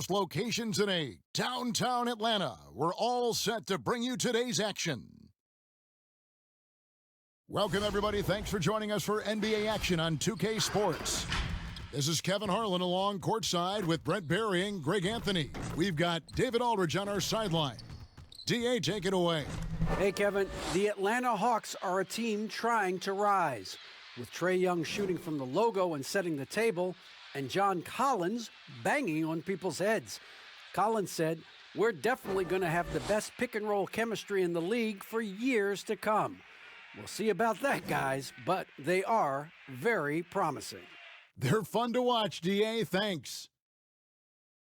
best locations in downtown Atlanta. We're all set to bring you today's action. Welcome, everybody. Thanks for joining us for NBA action on 2K Sports. This is Kevin Harlan along courtside with Brent Barry and Greg Anthony. We've got David Aldridge on our sideline. DA, take it away. Hey, Kevin. The Atlanta Hawks are a team trying to rise. With Trae Young shooting from the logo and setting the table, and John Collins banging on people's heads. Collins said, "We're definitely going to have the best pick-and-roll chemistry in the league for years to come." We'll see about that, guys, but they are very promising. They're fun to watch, DA. Thanks.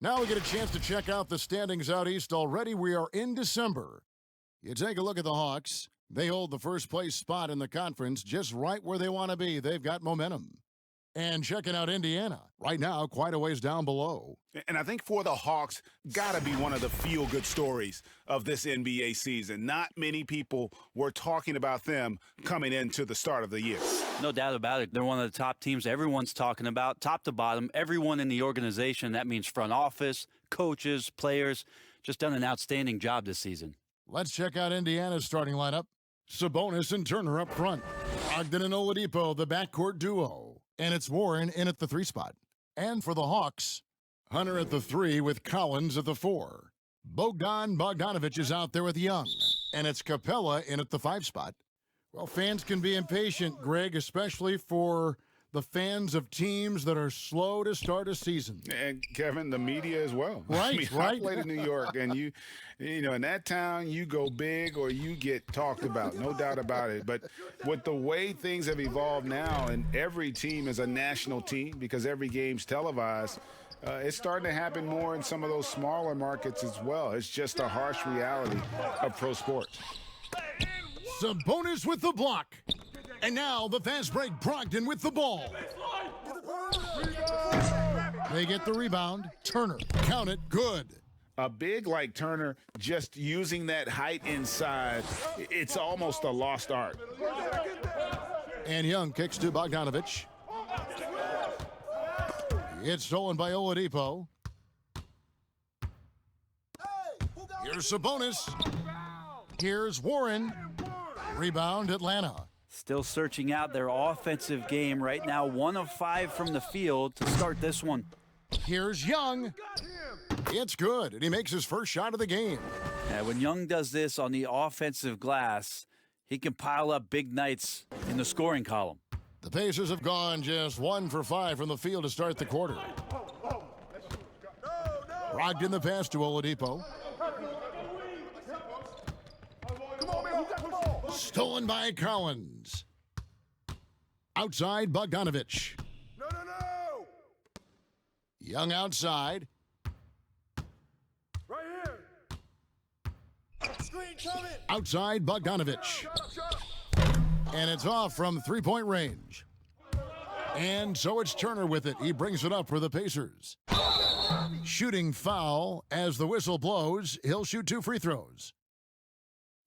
Now we get a chance to check out the standings out east already. We are in December. You take a look at the Hawks. They hold the first place spot in the conference just right where they want to be. They've got momentum. And checking out Indiana, right now, quite a ways down below. And I think for the Hawks, got to be one of the feel-good stories of this NBA season. Not many people were talking about them coming into the start of the year. No doubt about it. They're one of the top teams everyone's talking about, top to bottom. Everyone in the organization, that means front office, coaches, players, just done an outstanding job this season. Let's check out Indiana's starting lineup. Sabonis and Turner up front. Ogden and Oladipo, the backcourt duo. And it's Warren in at the 3 spot. And for the Hawks, Hunter at the 3 with Collins at the 4. Bogdanovich is out there with Young. And it's Capella in at the 5 spot. Well, fans can be impatient, Greg, especially for the fans of teams that are slow to start a season. And, Kevin, the media as well. Right, I played in New York, and you know, in that town, you go big or you get talked about, no doubt about it. But with the way things have evolved now, and every team is a national team because every game's televised, it's starting to happen more in some of those smaller markets as well. It's just a harsh reality of pro sports. Sabonis with the block. And now the fast break, Brogdon with the ball. They get the rebound. Turner, count it, good. A big like Turner, just using that height inside, it's almost a lost art. And Young kicks to Bogdanovich. It's stolen by Oladipo. Here's Sabonis. Here's Warren. Rebound, Atlanta. Still searching out their offensive game right now. 1 of 5 from the field to start this one. Here's Young. It's good, and he makes his first shot of the game. Yeah, when Young does this on the offensive glass, he can pile up big nights in the scoring column. The Pacers have gone just 1 for 5 from the field to start the quarter. Brogdon the pass to Oladipo. Stolen by Collins. Outside, Bogdanovich. No. Young outside. Right here. Screen coming. Outside, Bogdanovich. And it's off from 3-point range. And so it's Turner with it. He brings it up for the Pacers. Shooting foul as the whistle blows. He'll shoot 2 free throws.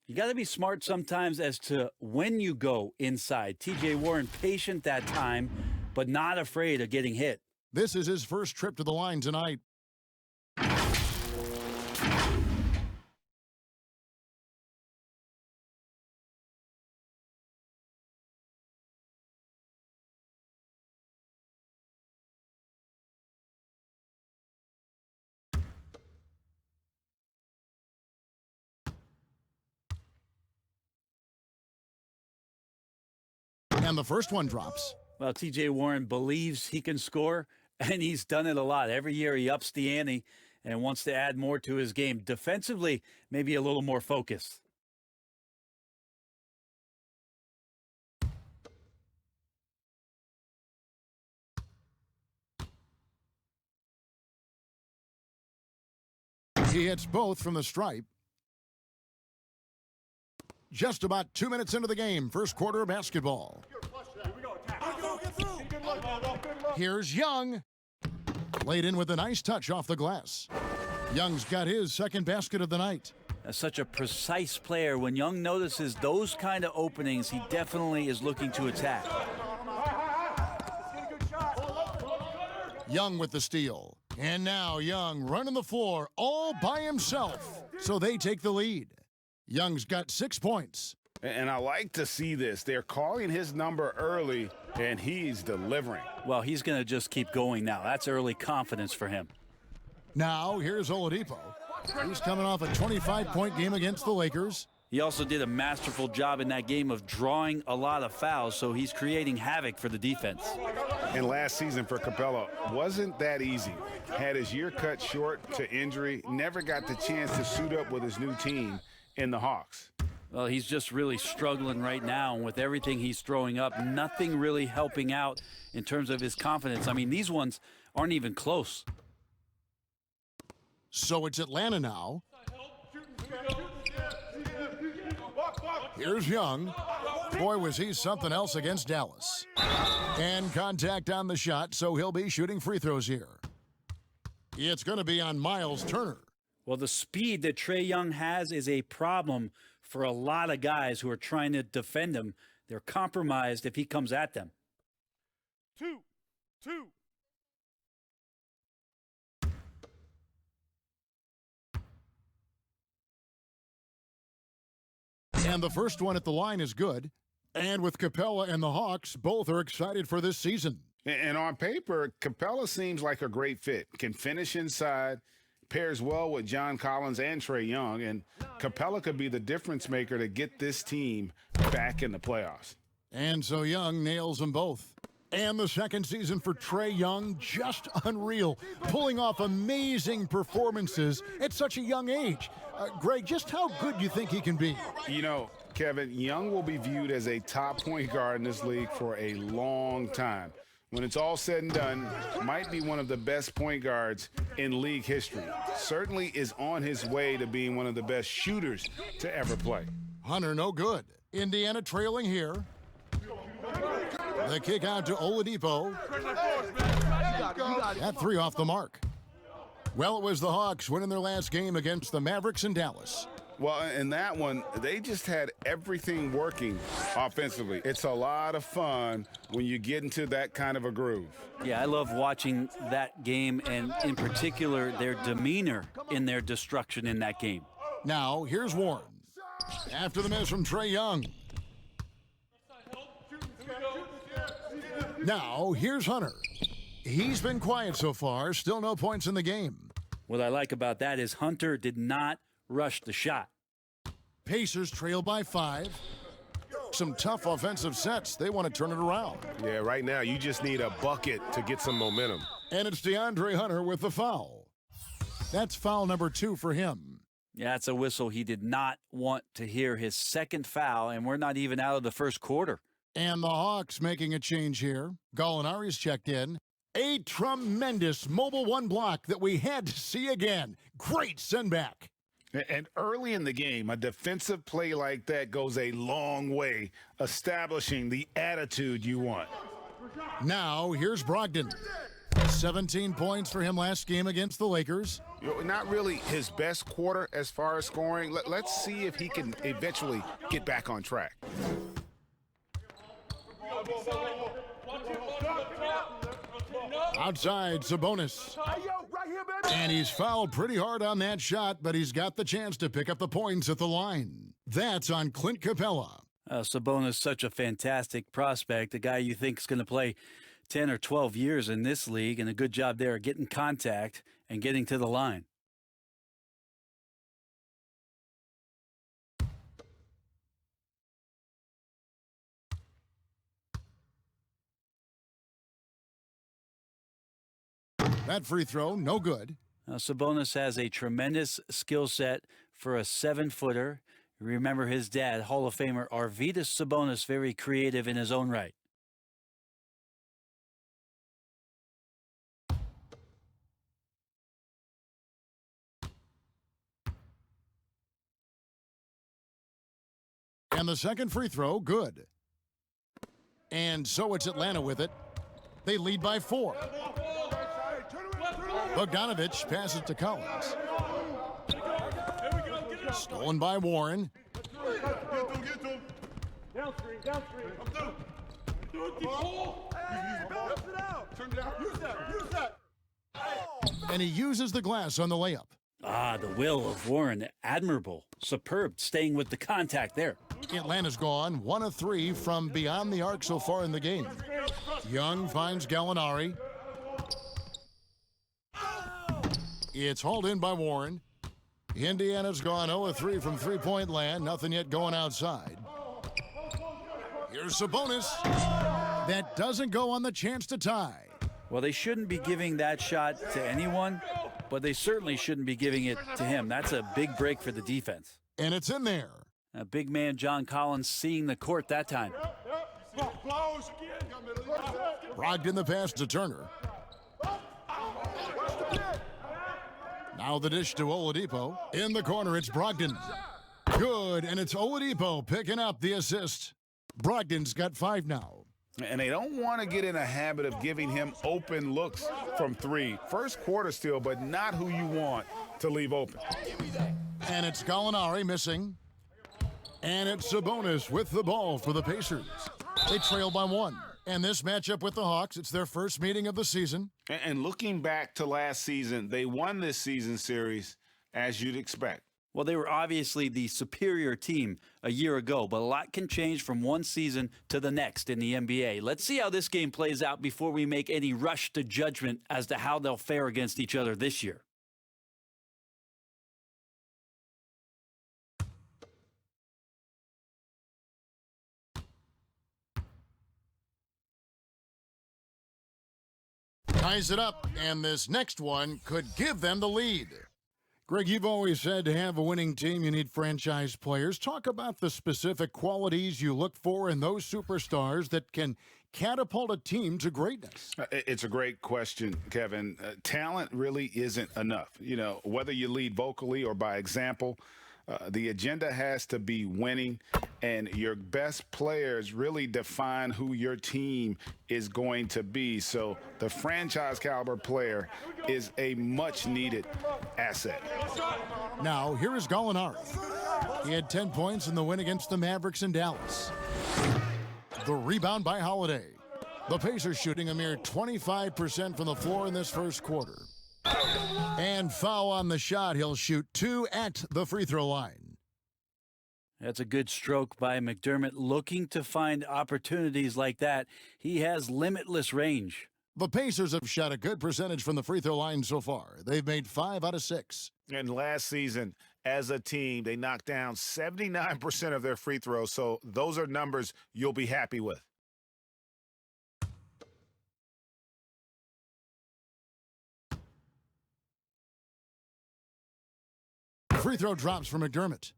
You got to be smart sometimes as to when you go inside. TJ Warren patient that time, but not afraid of getting hit. This is his first trip to the line tonight. And the first one drops. Well, TJ Warren believes he can score, and he's done it a lot. Every year he ups the ante and wants to add more to his game. Defensively, maybe a little more focused. He hits both from the stripe. Just about 2 minutes into the game, first quarter of basketball. Here's Young. Laid in with a nice touch off the glass. Young's got his second basket of the night. That's such a precise player. When Young notices those kind of openings, he definitely is looking to attack. Young with the steal. And now Young running the floor all by himself. So they take the lead. Young's got 6 points. And I like to see this. They're calling his number early, and he's delivering. Well, he's going to just keep going now. That's early confidence for him. Now here's Oladipo. He's coming off a 25-point game against the Lakers. He also did a masterful job in that game of drawing a lot of fouls, so he's creating havoc for the defense. And last season for Capella wasn't that easy. Had his year cut short to injury, never got the chance to suit up with his new team in the Hawks. Well, he's just really struggling right now, and with everything he's throwing up, nothing really helping out in terms of his confidence. I mean, these ones aren't even close. So it's Atlanta now. Here's Young. Boy, was he something else against Dallas. And contact on the shot, so he'll be shooting free throws here. It's going to be on Miles Turner. Well, the speed that Trae Young has is a problem for a lot of guys who are trying to defend him. They're compromised if he comes at them. 2. And the first one at the line is good. And with Capella and the Hawks, both are excited for this season. And on paper, Capella seems like a great fit. Can finish inside, pairs well with John Collins and Trae Young, and Capella could be the difference maker to get this team back in the playoffs. And so Young nails them both. And the second season for Trae Young, just unreal, pulling off amazing performances at such a young age. Greg, just how good do you think he can be? You know, Kevin, Young will be viewed as a top point guard in this league for a long time. When it's all said and done, might be one of the best point guards in league history. Certainly is on his way to being one of the best shooters to ever play. Hunter, no good. Indiana trailing here. The kick out to Oladipo. That three off the mark. Well, it was the Hawks winning their last game against the Mavericks in Dallas. Well, in that one, they just had everything working offensively. It's a lot of fun when you get into that kind of a groove. Yeah, I love watching that game, and in particular, their demeanor in their destruction in that game. Now, here's Warren. After the miss from Trae Young. Now, here's Hunter. He's been quiet so far, still no points in the game. What I like about that is Hunter did not rush the shot. Pacers trail by 5. Some tough offensive sets. They want to turn it around. Yeah, right now you just need a bucket to get some momentum. And it's DeAndre Hunter with the foul. That's foul number 2 for him. Yeah, it's a whistle. He did not want to hear his second foul, and we're not even out of the first quarter. And the Hawks making a change here. Gallinari's checked in. A tremendous mobile one block that we had to see again. Great send back. And early in the game, a defensive play like that goes a long way, establishing the attitude you want. Now, here's Brogdon. 17 points for him last game against the Lakers. You know, not really his best quarter as far as scoring. Let's see if he can eventually get back on track. Outside, Sabonis. And he's fouled pretty hard on that shot, but he's got the chance to pick up the points at the line. That's on Clint Capella. Sabonis, such a fantastic prospect, a guy you think is going to play 10 or 12 years in this league, and a good job there getting contact and getting to the line. That free throw, no good. Sabonis has a tremendous skill set for a 7-footer. Remember his dad, Hall of Famer Arvydas Sabonis, very creative in his own right. And the second free throw, good. And so it's Atlanta with it. They lead by 4. Bogdanovich passes to Collins. Stolen by Warren. Get to him. Downstream. Turn it out. Use that. And he uses the glass on the layup. Ah, the will of Warren, admirable, superb, staying with the contact there. Atlanta's gone 1 of 3 from beyond the arc so far in the game. Young finds Gallinari. It's hauled in by Warren. Indiana's gone 0 of 3 from three-point land. Nothing yet going outside. Here's Sabonis. That doesn't go on the chance to tie. Well, they shouldn't be giving that shot to anyone, but they certainly shouldn't be giving it to him. That's a big break for the defense. And it's in there. A big man, John Collins, seeing the court that time. Brogdon the pass to Turner. Now the dish to Oladipo. In the corner, it's Brogdon. Good, and it's Oladipo picking up the assist. Brogdon's got 5 now. And they don't want to get in a habit of giving him open looks from 3. First quarter still, but not who you want to leave open. And it's Gallinari missing. And it's Sabonis with the ball for the Pacers. They trail by 1. And this matchup with the Hawks, it's their first meeting of the season. And looking back to last season, they won this season series as you'd expect. Well, they were obviously the superior team a year ago, but a lot can change from one season to the next in the NBA. Let's see how this game plays out before we make any rush to judgment as to how they'll fare against each other this year. Ties it up, and this next one could give them the lead. Greg, you've always said to have a winning team, you need franchise players. Talk about the specific qualities you look for in those superstars that can catapult a team to greatness. It's a great question, Kevin. Talent really isn't enough. You know, whether you lead vocally or by example, the agenda has to be winning, and your best players really define who your team is going to be. So the franchise caliber player is a much needed asset. Now, here is Gallinari. He had 10 points in the win against the Mavericks in Dallas. The rebound by Holiday. The Pacers shooting a mere 25% from the floor in this first quarter. And foul on the shot. He'll shoot 2 at the free throw line. That's a good stroke by McDermott, looking to find opportunities like that. He has limitless range. The Pacers have shot a good percentage from the free throw line so far. They've made 5 out of 6. And last season, as a team, they knocked down 79% of their free throws. So those are numbers you'll be happy with. Free throw drops for McDermott.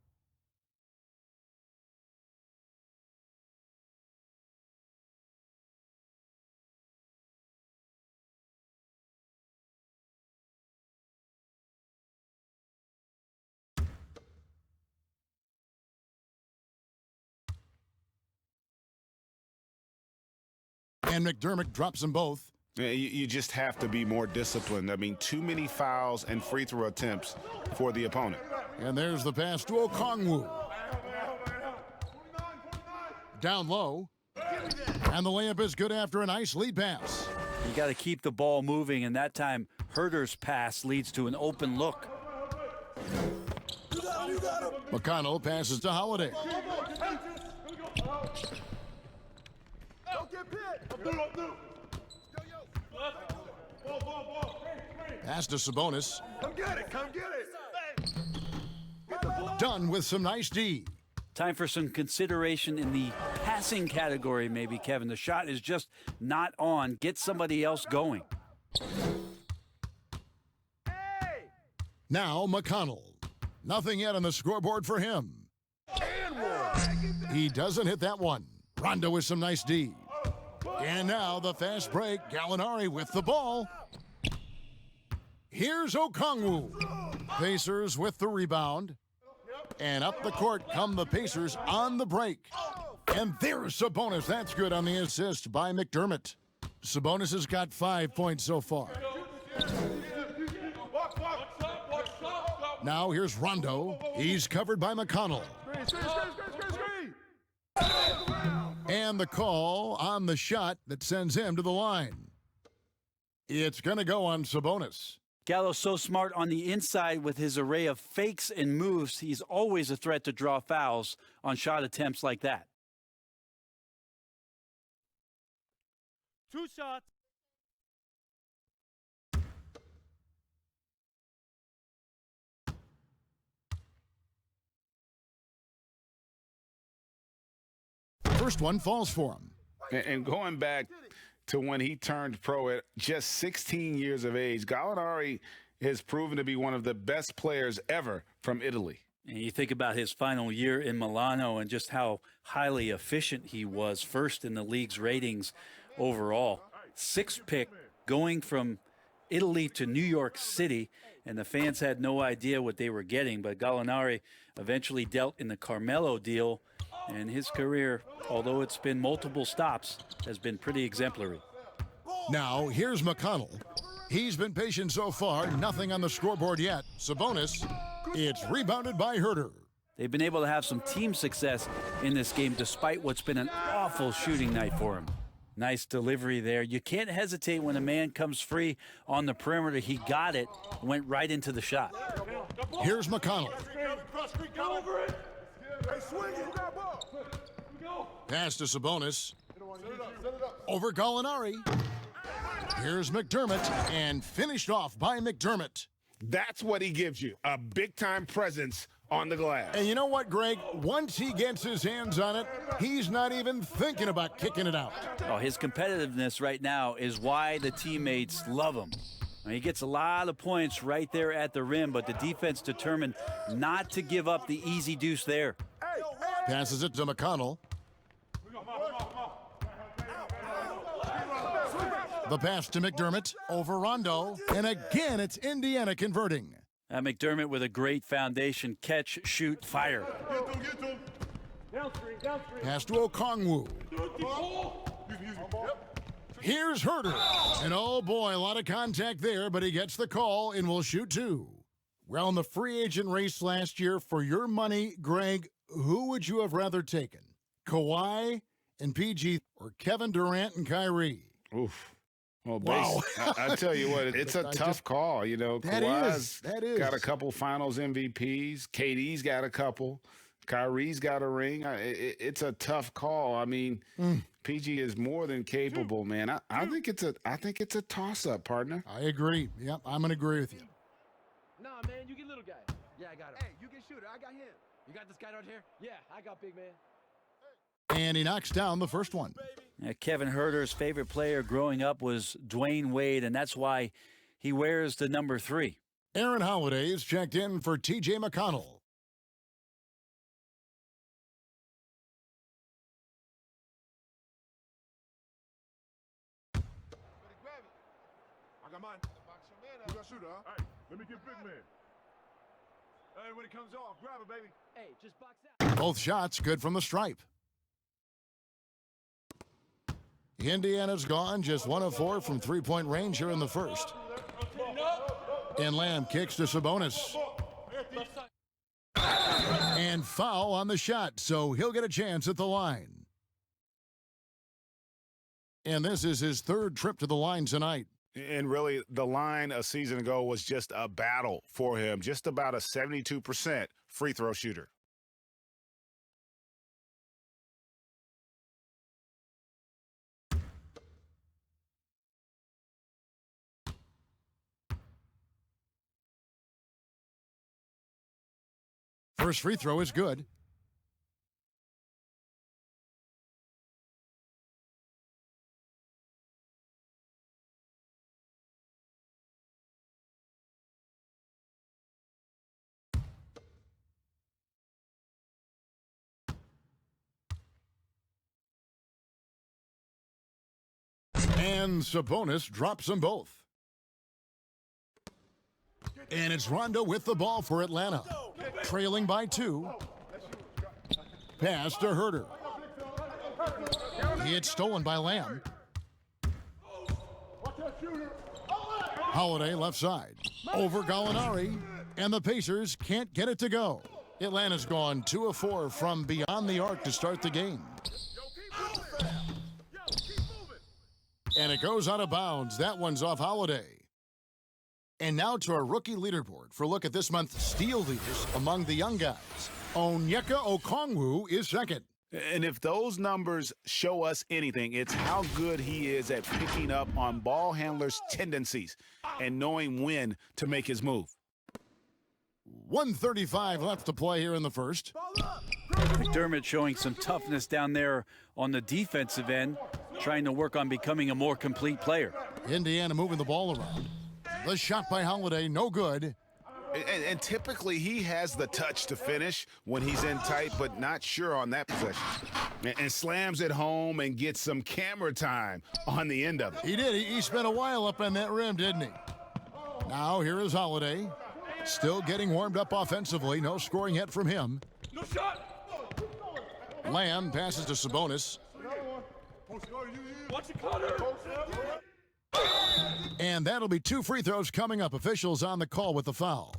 And McDermott drops them both. You just have to be more disciplined. I mean, too many fouls and free throw attempts for the opponent. And there's the pass to Okongwu. Down low. And the layup is good after a nice lead pass. You got to keep the ball moving, and that time Herter's pass leads to an open look. McConnell passes to Holiday. Pass to Sabonis. Come get it, come get it. Done with some nice D. Time for some consideration in the passing category, maybe, Kevin. The shot is just not on. Get somebody else going. Now McConnell. Nothing yet on the scoreboard for him. He doesn't hit that one. Rondo with some nice D. And now the fast break. Gallinari with the ball. Here's Okongwu. Pacers with the rebound. And up the court come the Pacers on the break. And there's Sabonis. That's good on the assist by McDermott. Sabonis has got 5 points so far. Now here's Rondo. He's covered by McConnell. And the call on the shot that sends him to the line. It's going to go on Sabonis. Gallo's so smart on the inside with his array of fakes and moves. He's always a threat to draw fouls on shot attempts like that. 2 shots. First one falls for him. And going back to when he turned pro at just 16 years of age, Gallinari has proven to be one of the best players ever from Italy. And you think about his final year in Milano and just how highly efficient he was, first in the league's ratings overall. 6th pick going from Italy to New York City, and the fans had no idea what they were getting, but Gallinari eventually dealt in the Carmelo deal, and his career, although it's been multiple stops, has been pretty exemplary. Now, here's McConnell. He's been patient so far, nothing on the scoreboard yet. Sabonis, it's rebounded by Herder. They've been able to have some team success in this game despite what's been an awful shooting night for him. Nice delivery there. You can't hesitate when a man comes free on the perimeter. He got it, went right into the shot. Here's McConnell. Pass to Sabonis. Over Gallinari. Here's McDermott, and finished off by McDermott. That's what he gives you, a big-time presence on the glass. And you know what, Greg? Once he gets his hands on it, he's not even thinking about kicking it out. Oh, his competitiveness right now is why the teammates love him. He gets a lot of points right there at the rim, but the defense determined not to give up the easy deuce there. Passes it to McConnell. The pass to McDermott over Rondo, and again it's Indiana converting. McDermott with a great foundation, catch, shoot, fire. Pass to Okongwu. Here's Herder, and oh boy, a lot of contact there, but he gets the call and will shoot 2. Well, in the free agent race last year, for your money, Greg, who would you have rather taken? Kawhi and PG, or Kevin Durant and Kyrie? Oof. Well, Wow. I tell you what, it's a tough call. You know, Kawhi's that is. got a couple finals MVPs. KD's got a couple. Kyrie's got a ring. It's a tough call. I mean, PG is more than capable, man. I think it's a toss-up, partner. I agree. Yep, I'm going to agree with you. Nah, man, you get little guy. Yeah, I got him. Hey, you get shooter. I got him. You got this guy right here? Yeah, I got big man. And he knocks down the first one. Kevin Herder's favorite player growing up was Dwayne Wade, and that's why he wears the number 3. Aaron Holiday is checked in for T.J. McConnell. I got mine. You got shooter, huh? Hey, let me get big man. Hey, when it comes off, grab it, baby. Hey, just box out. Both shots good from the stripe. Indiana's gone just 1 of 4 from three-point range here in the first. And Lamb kicks to Sabonis. And foul on the shot, so he'll get a chance at the line. And this is his 3rd trip to the line tonight. And really, the line a season ago was just a battle for him, just about a 72% free throw shooter. First free throw is good. And Sabonis drops them both. And it's Rondo with the ball for Atlanta. Trailing by 2. Pass to Herder. It's stolen by Lamb. Holiday left side. Over Gallinari. And the Pacers can't get it to go. Atlanta's gone 2 of 4 from beyond the arc to start the game. And it goes out of bounds. That one's off Holiday. And now to our rookie leaderboard for a look at this month's steal leaders among the young guys. Onyeka Okongwu is second. And if those numbers show us anything, it's how good he is at picking up on ball handlers' tendencies and knowing when to make his move. 1:35 left to play here in the first. McDermott showing some toughness down there on the defensive end, trying to work on becoming a more complete player. Indiana moving the ball around. The shot by Holiday, no good. And typically he has the touch to finish when he's in tight, but not sure on that possession. And slams it home and gets some camera time on the end of it. He did. He spent a while up on that rim, didn't he? Now here is Holiday. Still getting warmed up offensively. No scoring yet from him. No shot. Lamb passes to Sabonis. Watch it, Connor. And that'll be 2 free throws coming up. Officials on the call with the foul.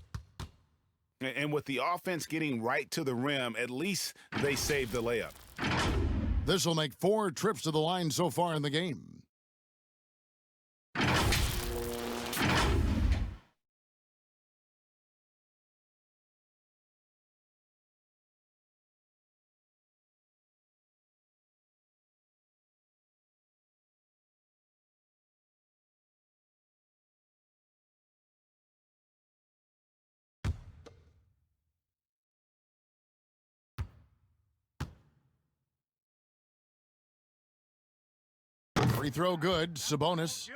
And with the offense getting right to the rim, at least they saved the layup. This will make 4 trips to the line so far in the game. Free throw good. Sabonis.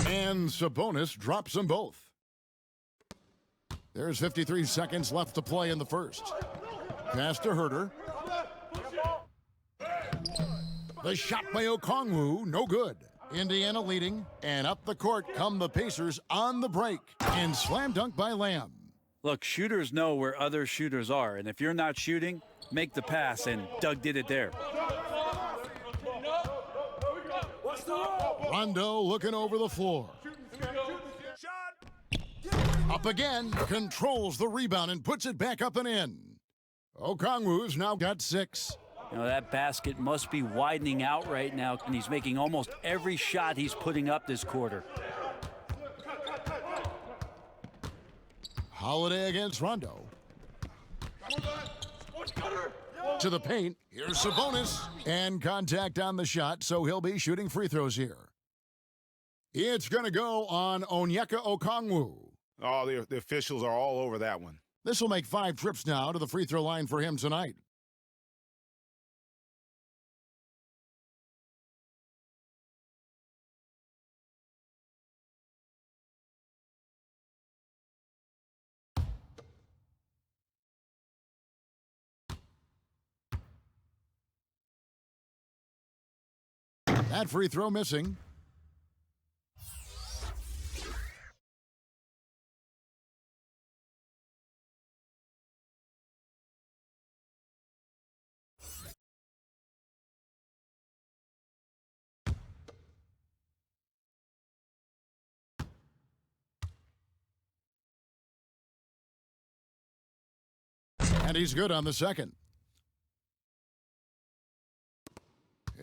And Sabonis drops them both. There's 53 seconds left to play in the first. Pass to Herter. The shot by Okongwu, no good. Indiana leading, and up the court come the Pacers on the break. And slam dunk by Lamb. Look, shooters know where other shooters are, and if you're not shooting, make the pass, and Doug did it there. Rondo looking over the floor. Up again, controls the rebound and puts it back up and in. Okongwu's now got 6. You know, that basket must be widening out right now, and he's making almost every shot he's putting up this quarter. Holiday against Rondo. To the paint, here's Sabonis. And contact on the shot, so he'll be shooting free throws here. It's going to go on Onyeka Okongwu. Oh, the officials are all over that one. This will make 5 trips now to the free throw line for him tonight. That free throw missing. And he's good on the second.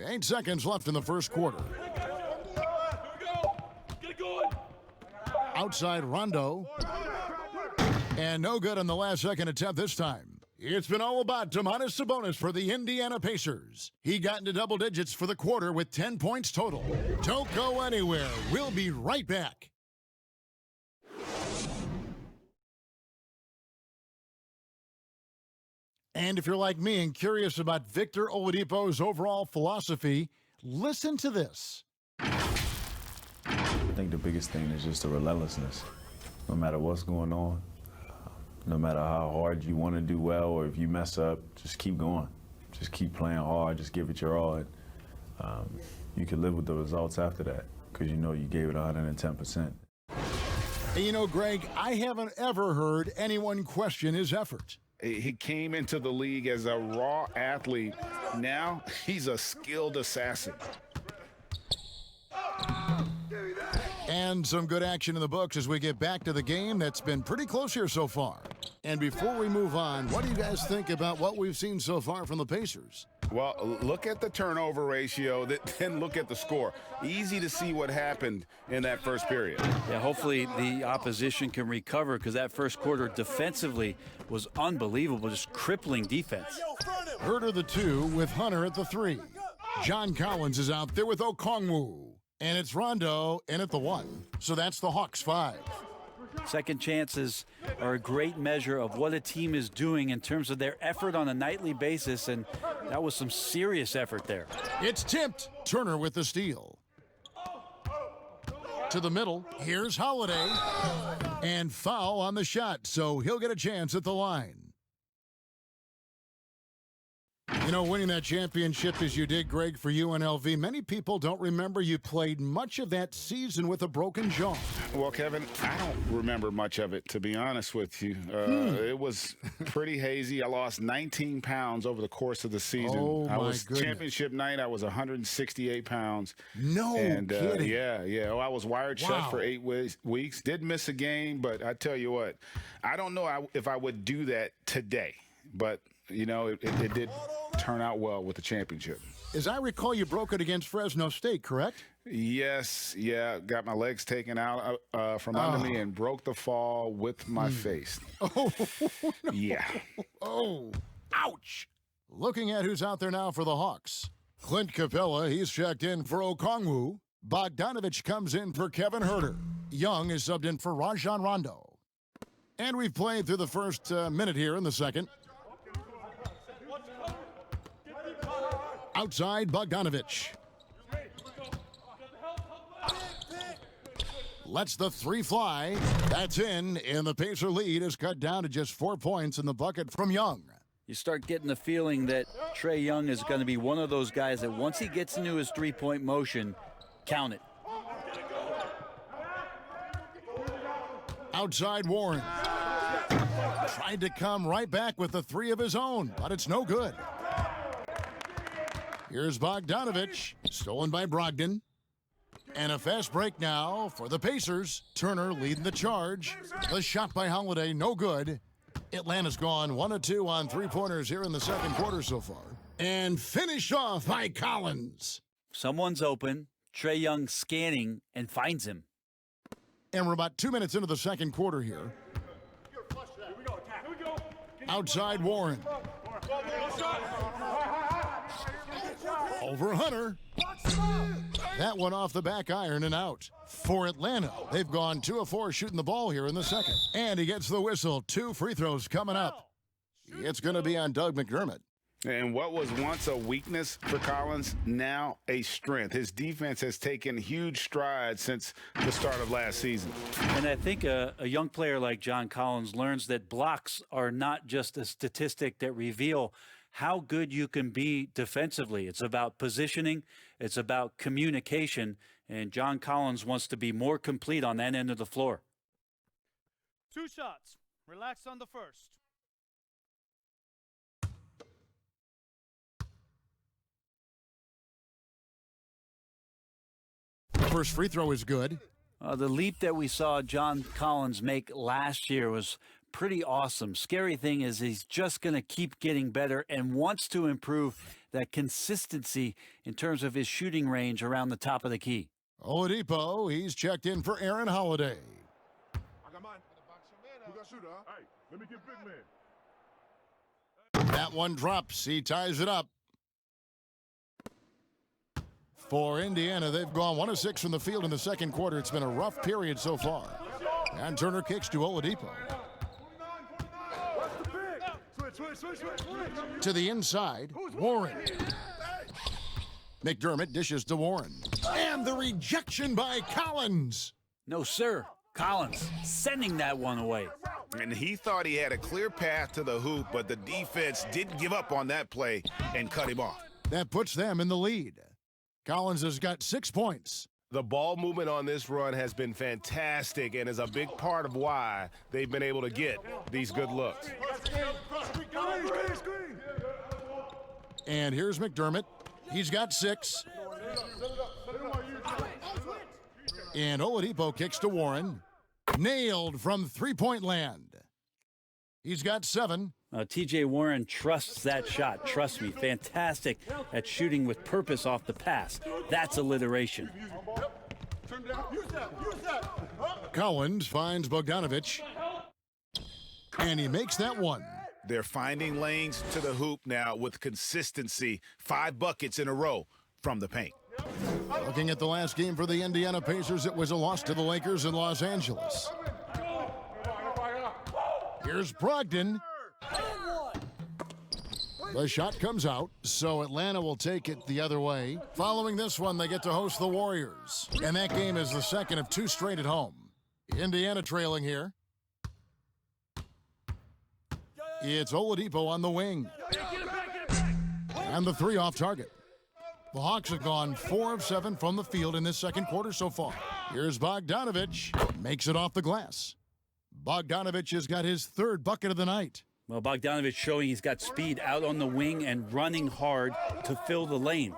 8 seconds left in the first quarter. Outside Rondo. And no good on the last second attempt this time. It's been all about Domantas Sabonis for the Indiana Pacers. He got into double digits for the quarter with 10 points total. Don't go anywhere. We'll be right back. And if you're like me and curious about Victor Oladipo's overall philosophy, listen to this. I think the biggest thing is just the relentlessness. No matter what's going on, no matter how hard you want to do well or if you mess up, just keep going. Just keep playing hard, just give it your all. And, you can live with the results after that because you know you gave it 110%. And you know, Greg, I haven't ever heard anyone question his effort. He came into the league as a raw athlete. Now he's a skilled assassin. And some good action in the books as we get back to the game that's been pretty close here so far. And before we move on, what do you guys think about what we've seen so far from the Pacers? Well, look at the turnover ratio, then look at the score. Easy to see what happened in that first period. Yeah, hopefully the opposition can recover because that first quarter defensively was unbelievable, just crippling defense. Herter the 2 with Hunter at the 3. John Collins is out there with Okongwu. And it's Rondo in at the 1. So that's the Hawks 5. Second chances are a great measure of what a team is doing in terms of their effort on a nightly basis, and that was some serious effort there. It's tipped. Turner with the steal. To the middle. Here's Holiday. And foul on the shot, so he'll get a chance at the line. You know, winning that championship as you did, Greg, for UNLV, many people don't remember you played much of that season with a broken jaw. Well, Kevin, I don't remember much of it, to be honest with you. It was pretty hazy. I lost 19 pounds over the course of the season. Oh, my goodness. Championship night, I was 168 pounds. No kidding. Yeah. Oh, I was wired shut for 8 weeks. Didn't miss a game, but I tell you what, I don't know if I would do that today. But, you know, it did turn out well with the championship. As I recall, you broke it against Fresno State, correct? Yes, yeah. Got my legs taken out from under me and broke the fall with my face. Oh, no. Yeah. Oh, ouch. Looking at who's out there now for the Hawks. Clint Capella, he's checked in for Okongwu. Bogdanovich comes in for Kevin Herter. Young is subbed in for Rajon Rondo. And we've played through the first minute here in the second. Outside, Bogdanovich. Lets the 3 fly. That's in, and the Pacer lead is cut down to just 4 points in the bucket from Young. You start getting the feeling that Trae Young is going to be one of those guys that once he gets into his three-point motion, count it. Outside, Warren. Tried to come right back with the 3 of his own, but it's no good. Here's Bogdanovich, stolen by Brogdon. And a fast break now for the Pacers. Turner leading the charge. The shot by Holiday, no good. Atlanta's gone 1 of 2 on 3-pointers here in the second quarter so far. And finished off by Collins. Someone's open. Trae Young scanning and finds him. And we're about 2 minutes into the second quarter here. Outside, Warren. Over Hunter. That one off the back iron and out. For Atlanta, they've gone 2 of 4 shooting the ball here in the second. And he gets the whistle. 2 free throws coming up. It's going to be on Doug McDermott. And what was once a weakness for Collins, now a strength. His defense has taken huge strides since the start of last season. And I think a young player like John Collins learns that blocks are not just a statistic that reveal how good you can be defensively. It's about positioning. It's about communication. And John Collins wants to be more complete on that end of the floor. 2 shots. Relax on the first. First free throw is good. The leap that we saw John Collins make last year was pretty awesome. Scary thing is he's just going to keep getting better and wants to improve that consistency in terms of his shooting range around the top of the key. Oladipo, he's checked in for Aaron Holiday. I got mine. Who got shooter, huh? Hey, let me get big man. That one drops. He ties it up. For Indiana, they've gone 1 of 6 from the field in the second quarter. It's been a rough period so far. And Turner kicks to Oladipo. Switch. To the inside, Warren. McDermott dishes to Warren. And the rejection by Collins. No, sir. Collins sending that one away. And he thought he had a clear path to the hoop, but the defense didn't give up on that play and cut him off. That puts them in the lead. Collins has got 6 points. The ball movement on this run has been fantastic and is a big part of why they've been able to get these good looks. And here's McDermott. He's got 6. And Oladipo kicks to Warren. Nailed from three-point land. He's got 7. TJ Warren trusts that shot. Trust me. Fantastic at shooting with purpose off the pass. That's alliteration. Collins finds Bogdanovich. And he makes that one. They're finding lanes to the hoop now with consistency. 5 buckets in a row from the paint. Looking at the last game for the Indiana Pacers, it was a loss to the Lakers in Los Angeles. Here's Brogdon. The shot comes out, so Atlanta will take it the other way. Following this one, they get to host the Warriors. And that game is the second of 2 straight at home. Indiana trailing here. It's Oladipo on the wing. And the 3 off target. The Hawks have gone 4 of 7 from the field in this second quarter so far. Here's Bogdanovich. Makes it off the glass. Bogdanovich has got his 3rd bucket of the night. Well, Bogdanovich showing he's got speed out on the wing and running hard to fill the lane.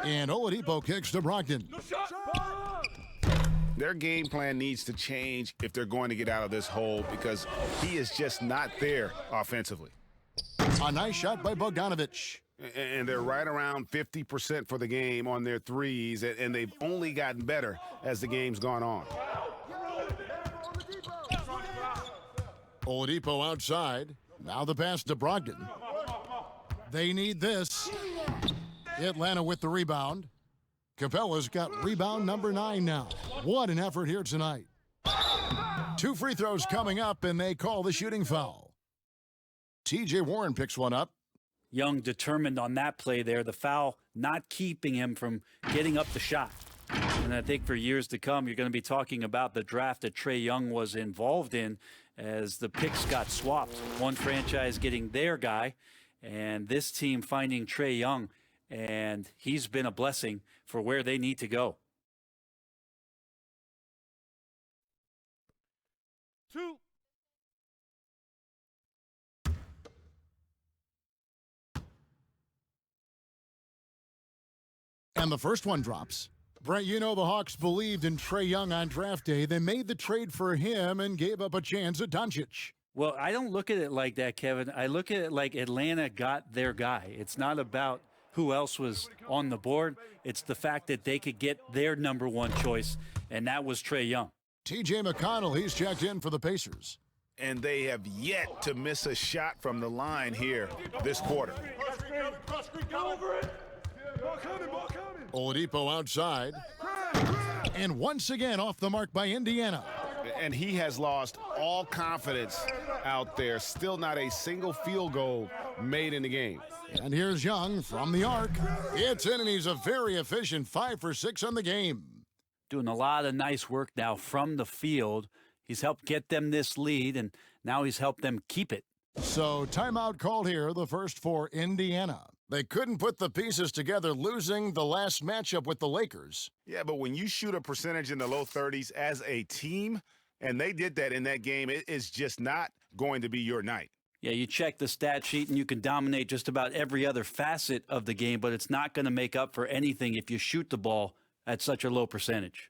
And Oladipo kicks to Brogdon. Their game plan needs to change if they're going to get out of this hole because he is just not there offensively. A nice shot by Bogdanovich. And they're right around 50% for the game on their threes, and they've only gotten better as the game's gone on. Oladipo outside. Now the pass to Brogdon. They need this. Atlanta with the rebound. Capella's got rebound number 9 now. What an effort here tonight. 2 free throws coming up, and they call the shooting foul. TJ Warren picks one up. Young determined on that play there. The foul not keeping him from getting up the shot. And I think for years to come, you're going to be talking about the draft that Trae Young was involved in as the picks got swapped. One franchise getting their guy, and this team finding Trae Young, and he's been a blessing for where they need to go. 2. And the first one drops. Brent, you know the Hawks believed in Trae Young on draft day. They made the trade for him and gave up a chance at Doncic. Well, I don't look at it like that, Kevin. I look at it like Atlanta got their guy. It's not about who else was on the board. It's the fact that they could get their number 1 choice, and that was Trae Young. TJ McConnell, he's checked in for the Pacers. And they have yet to miss a shot from the line here this quarter. Oladipo outside. And once again off the mark by Indiana. And he has lost all confidence out there. Still not a single field goal made in the game. And here's Young from the arc. It's in, and he's a very efficient 5 for 6 on the game. Doing a lot of nice work now from the field. He's helped get them this lead, and now he's helped them keep it. So timeout called here, the first for Indiana. They couldn't put the pieces together, losing the last matchup with the Lakers. Yeah, but when you shoot a percentage in the low 30s as a team, and they did that in that game, it is just not going to be your night. Yeah, you check the stat sheet and you can dominate just about every other facet of the game, but it's not going to make up for anything if you shoot the ball at such a low percentage.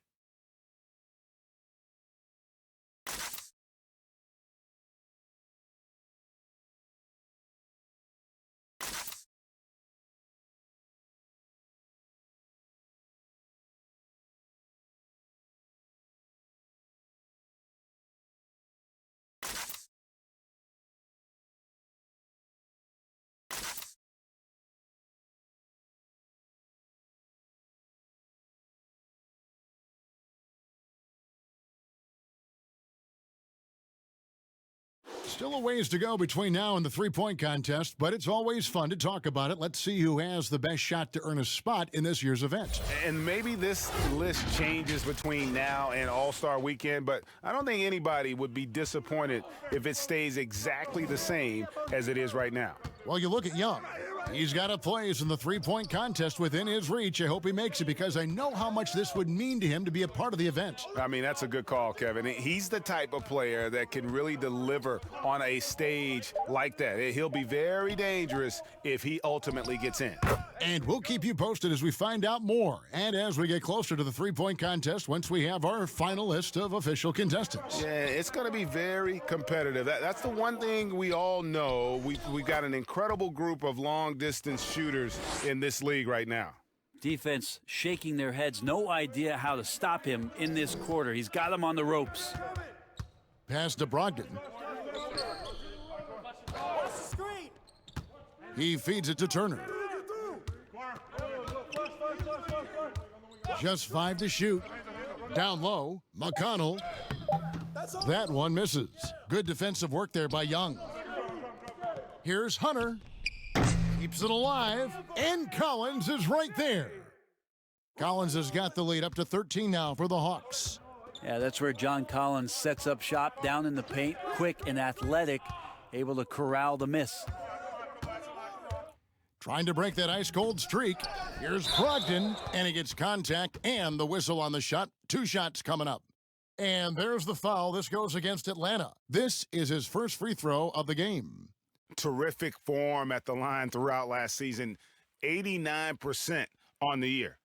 Still a ways to go between now and the three-point contest, but it's always fun to talk about it. Let's see who has the best shot to earn a spot in this year's event. And maybe this list changes between now and All-Star Weekend, but I don't think anybody would be disappointed if it stays exactly the same as it is right now. Well, you look at Young. He's got a place in the three-point contest within his reach. I hope he makes it because I know how much this would mean to him to be a part of the event. I mean, that's a good call, Kevin. He's the type of player that can really deliver on a stage like that. He'll be very dangerous if he ultimately gets in. And we'll keep you posted as we find out more and as we get closer to the three-point contest once we have our final list of official contestants. Yeah, it's going to be very competitive. That's the one thing we all know. We've got an incredible group of long-distance shooters in this league right now. Defense shaking their heads, no idea how to stop him in this quarter. He's got him on the ropes. Pass to Brogdon. He feeds it to Turner. Just 5 to shoot. Down low, McConnell. That one misses. Good defensive work there by Young. Here's Hunter. Keeps it alive, and Collins is right there. Collins has got the lead up to 13 now for the Hawks. Yeah, that's where John Collins sets up shop down in the paint, quick and athletic, able to corral the miss. Trying to break that ice-cold streak. Here's Brogdon, and he gets contact and the whistle on the shot. 2 shots coming up. And there's the foul. This goes against Atlanta. This is his first free throw of the game. Terrific form at the line throughout last season. 89% on the year.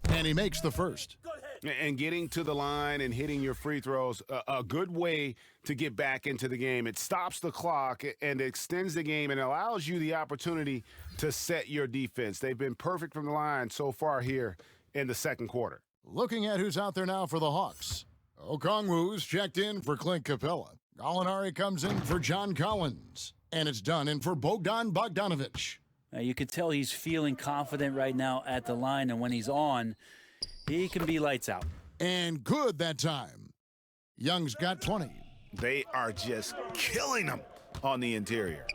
And he makes the first. And getting to the line and hitting your free throws, a good way to get back into the game. It stops the clock and extends the game and allows you the opportunity to set your defense. They've been perfect from the line so far here in the second quarter. Looking at who's out there now for the Hawks. Okongwu's checked in for Clint Capella. Gallinari comes in for John Collins. And it's done in for Bogdan Bogdanovic. You could tell he's feeling confident right now at the line, and when he's on, he can be lights out. And good that time. Young's got 20. They are just killing them on the interior.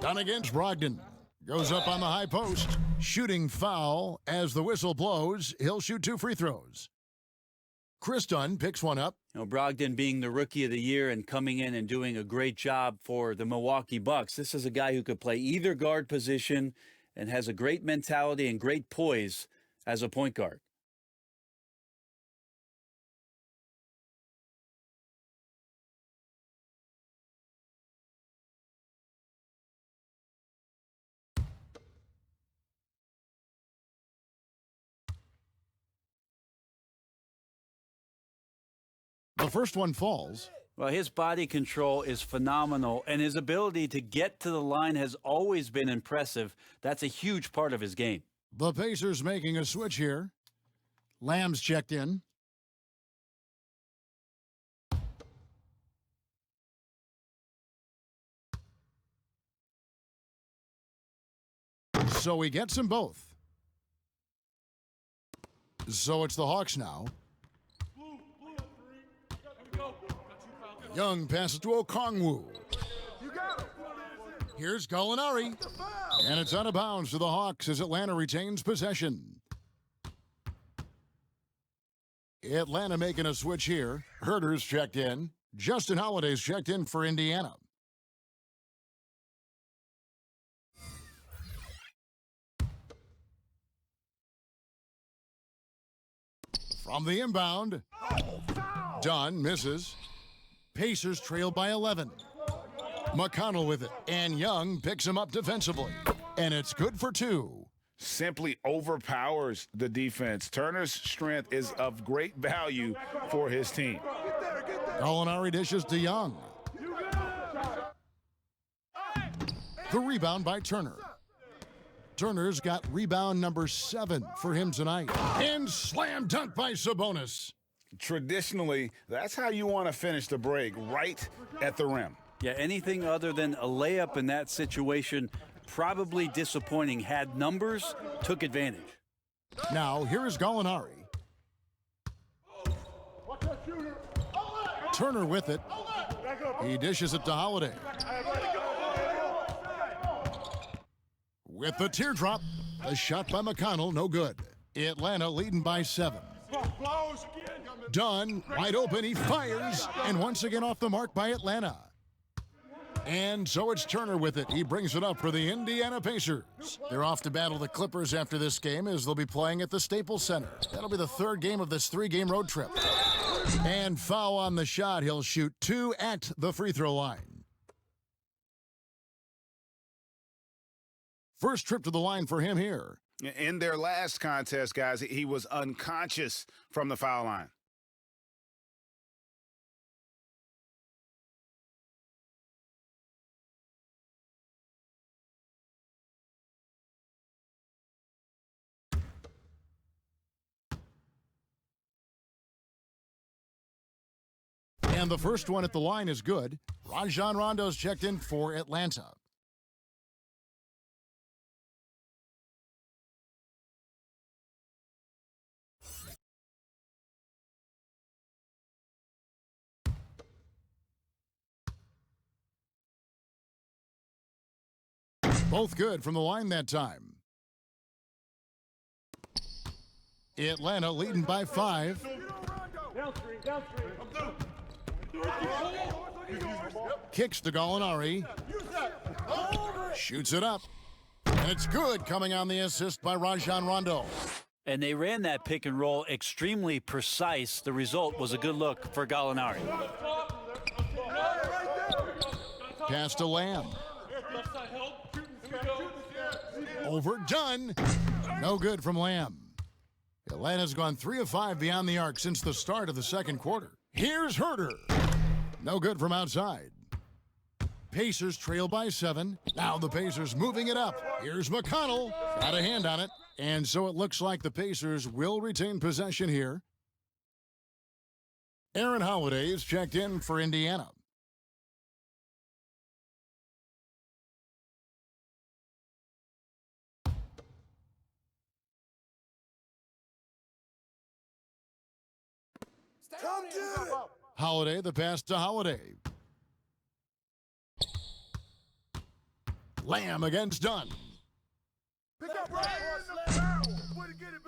Done against Brogdon. Goes up on the high post. Shooting foul as the whistle blows. He'll shoot 2 free throws. Chris Dunn picks one up. You know, Brogdon being the rookie of the year and coming in and doing a great job for the Milwaukee Bucks. This is a guy who could play either guard position and has a great mentality and great poise as a point guard. The first one falls. Well, his body control is phenomenal, and his ability to get to the line has always been impressive. That's a huge part of his game. The Pacers making a switch here. Lamb's checked in. So he gets them both. So it's the Hawks now. Young passes to Okongwu. Here's Gallinari. And it's out of bounds to the Hawks as Atlanta retains possession. Atlanta making a switch here. Herter's checked in. Justin Holiday's checked in for Indiana. From the inbound. Dunn misses. Pacers trail by 11. McConnell with it, and Young picks him up defensively. And it's good for 2. Simply overpowers the defense. Turner's strength is of great value for his team. Gallinari dishes to Young. The rebound by Turner. Turner's got rebound number 7 for him tonight. And slam dunk by Sabonis. Traditionally, that's how you want to finish the break, right at the rim. Yeah, anything other than a layup in that situation, probably disappointing. Had numbers, took advantage. Now, here is Gallinari. Turner with it. He dishes it to Holiday. with the teardrop. A shot by McConnell, no good. Atlanta leading by 7. Dunn, wide open, he fires, and once again off the mark by Atlanta. And so it's Turner with it. He brings it up for the Indiana Pacers. They're off to battle the Clippers after this game as they'll be playing at the Staples Center. That'll be the third game of this 3-game road trip. And foul on the shot. He'll shoot 2 at the free throw line. First trip to the line for him here. In their last contest, guys, he was unconscious from the foul line. And the first one at the line is good. Rajon Rondo's checked in for Atlanta. Both good from the line that time. Atlanta leading by 5. Kicks to Gallinari. Shoots it up. And it's good, coming on the assist by Rajon Rondo. And they ran that pick and roll extremely precise. The result was a good look for Gallinari. Pass to Lamb. Overdone. No good from Lamb. Atlanta's gone 3 of 5 beyond the arc since the start of the second quarter. Here's Herter. No good from outside. Pacers trail by 7. Now the Pacers moving it up. Here's McConnell. Got a hand on it. And so it looks like the Pacers will retain possession here. Aaron Holiday is checked in for Indiana. Holiday, the pass to Holiday. Lamb against Dunn.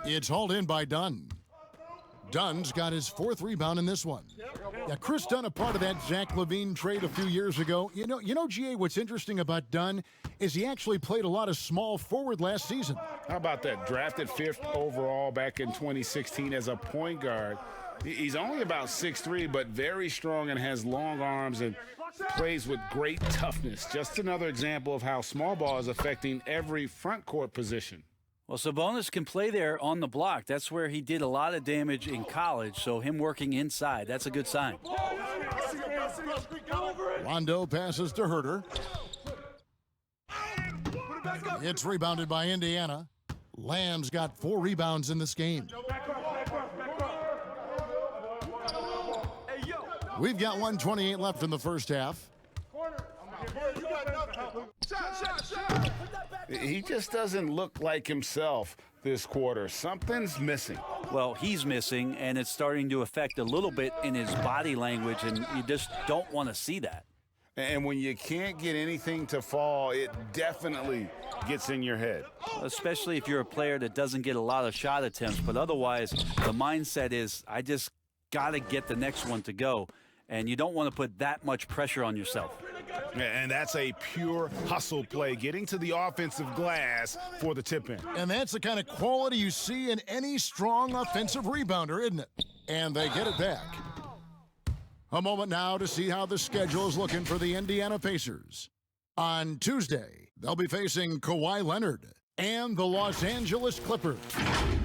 It's hauled in by Dunn. Dunn's got his 4th rebound in this one. Yeah, Chris Dunn, a part of that Zach LaVine trade a few years ago. You know, GA, what's interesting about Dunn is he actually played a lot of small forward last season. How about that? Drafted 5th overall back in 2016 as a point guard. He's only about 6'3", but very strong and has long arms and plays with great toughness. Just another example of how small ball is affecting every front court position. Well, Sabonis can play there on the block. That's where he did a lot of damage in college, so him working inside, that's a good sign. Rondo passes to Herter. It's rebounded by Indiana. Lamb's got 4 rebounds in this game. We've got 1:28 left in the first half. He just doesn't look like himself this quarter. Something's missing. Well, he's missing, and it's starting to affect a little bit in his body language, and you just don't want to see that. And when you can't get anything to fall, it definitely gets in your head. Especially if you're a player that doesn't get a lot of shot attempts, but otherwise the mindset is, I just got to get the next one to go. And you don't want to put that much pressure on yourself. And that's a pure hustle play, getting to the offensive glass for the tip-in. And that's the kind of quality you see in any strong offensive rebounder, isn't it? And they get it back. A moment now to see how the schedule is looking for the Indiana Pacers. On Tuesday, they'll be facing Kawhi Leonard and the Los Angeles Clippers.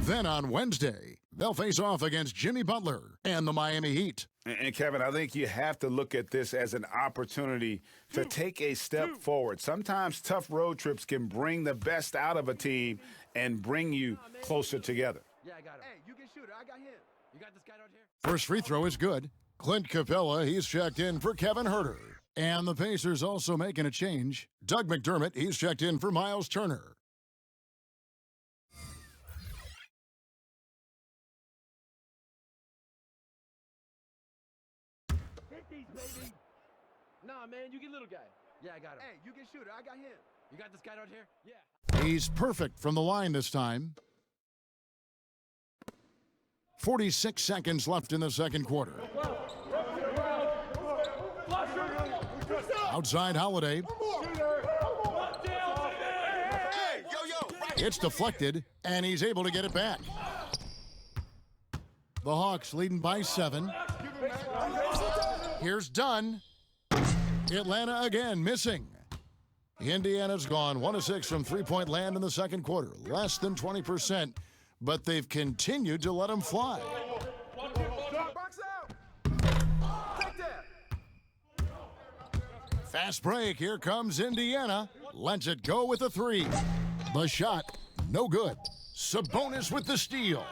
Then on Wednesday, they'll face off against Jimmy Butler and the Miami Heat. And Kevin, I think you have to look at this as an opportunity to take a step forward. Sometimes tough road trips can bring the best out of a team and bring you closer together. Yeah, I got him. Hey, you can shoot it. I got him. You got this guy out here? First free throw is good. Clint Capella, he's checked in for Kevin Herter. And the Pacers also making a change. Doug McDermott, he's checked in for Miles Turner. Baby. Nah, man, you get little guy. Yeah, I got him. Hey, you can shoot it. I got him. You got this guy out here? Yeah. He's perfect from the line this time. 46 seconds left in the second quarter. Outside Holiday. It's deflected, and he's able to get it back. The Hawks leading by 7. Here's Dunn. Atlanta again missing. Indiana's gone 1 of 6 from three-point land in the second quarter. Less than 20%, but they've continued to let them fly. Fast break. Here comes Indiana. Lets it go with a 3. The shot, no good. Sabonis with the steal.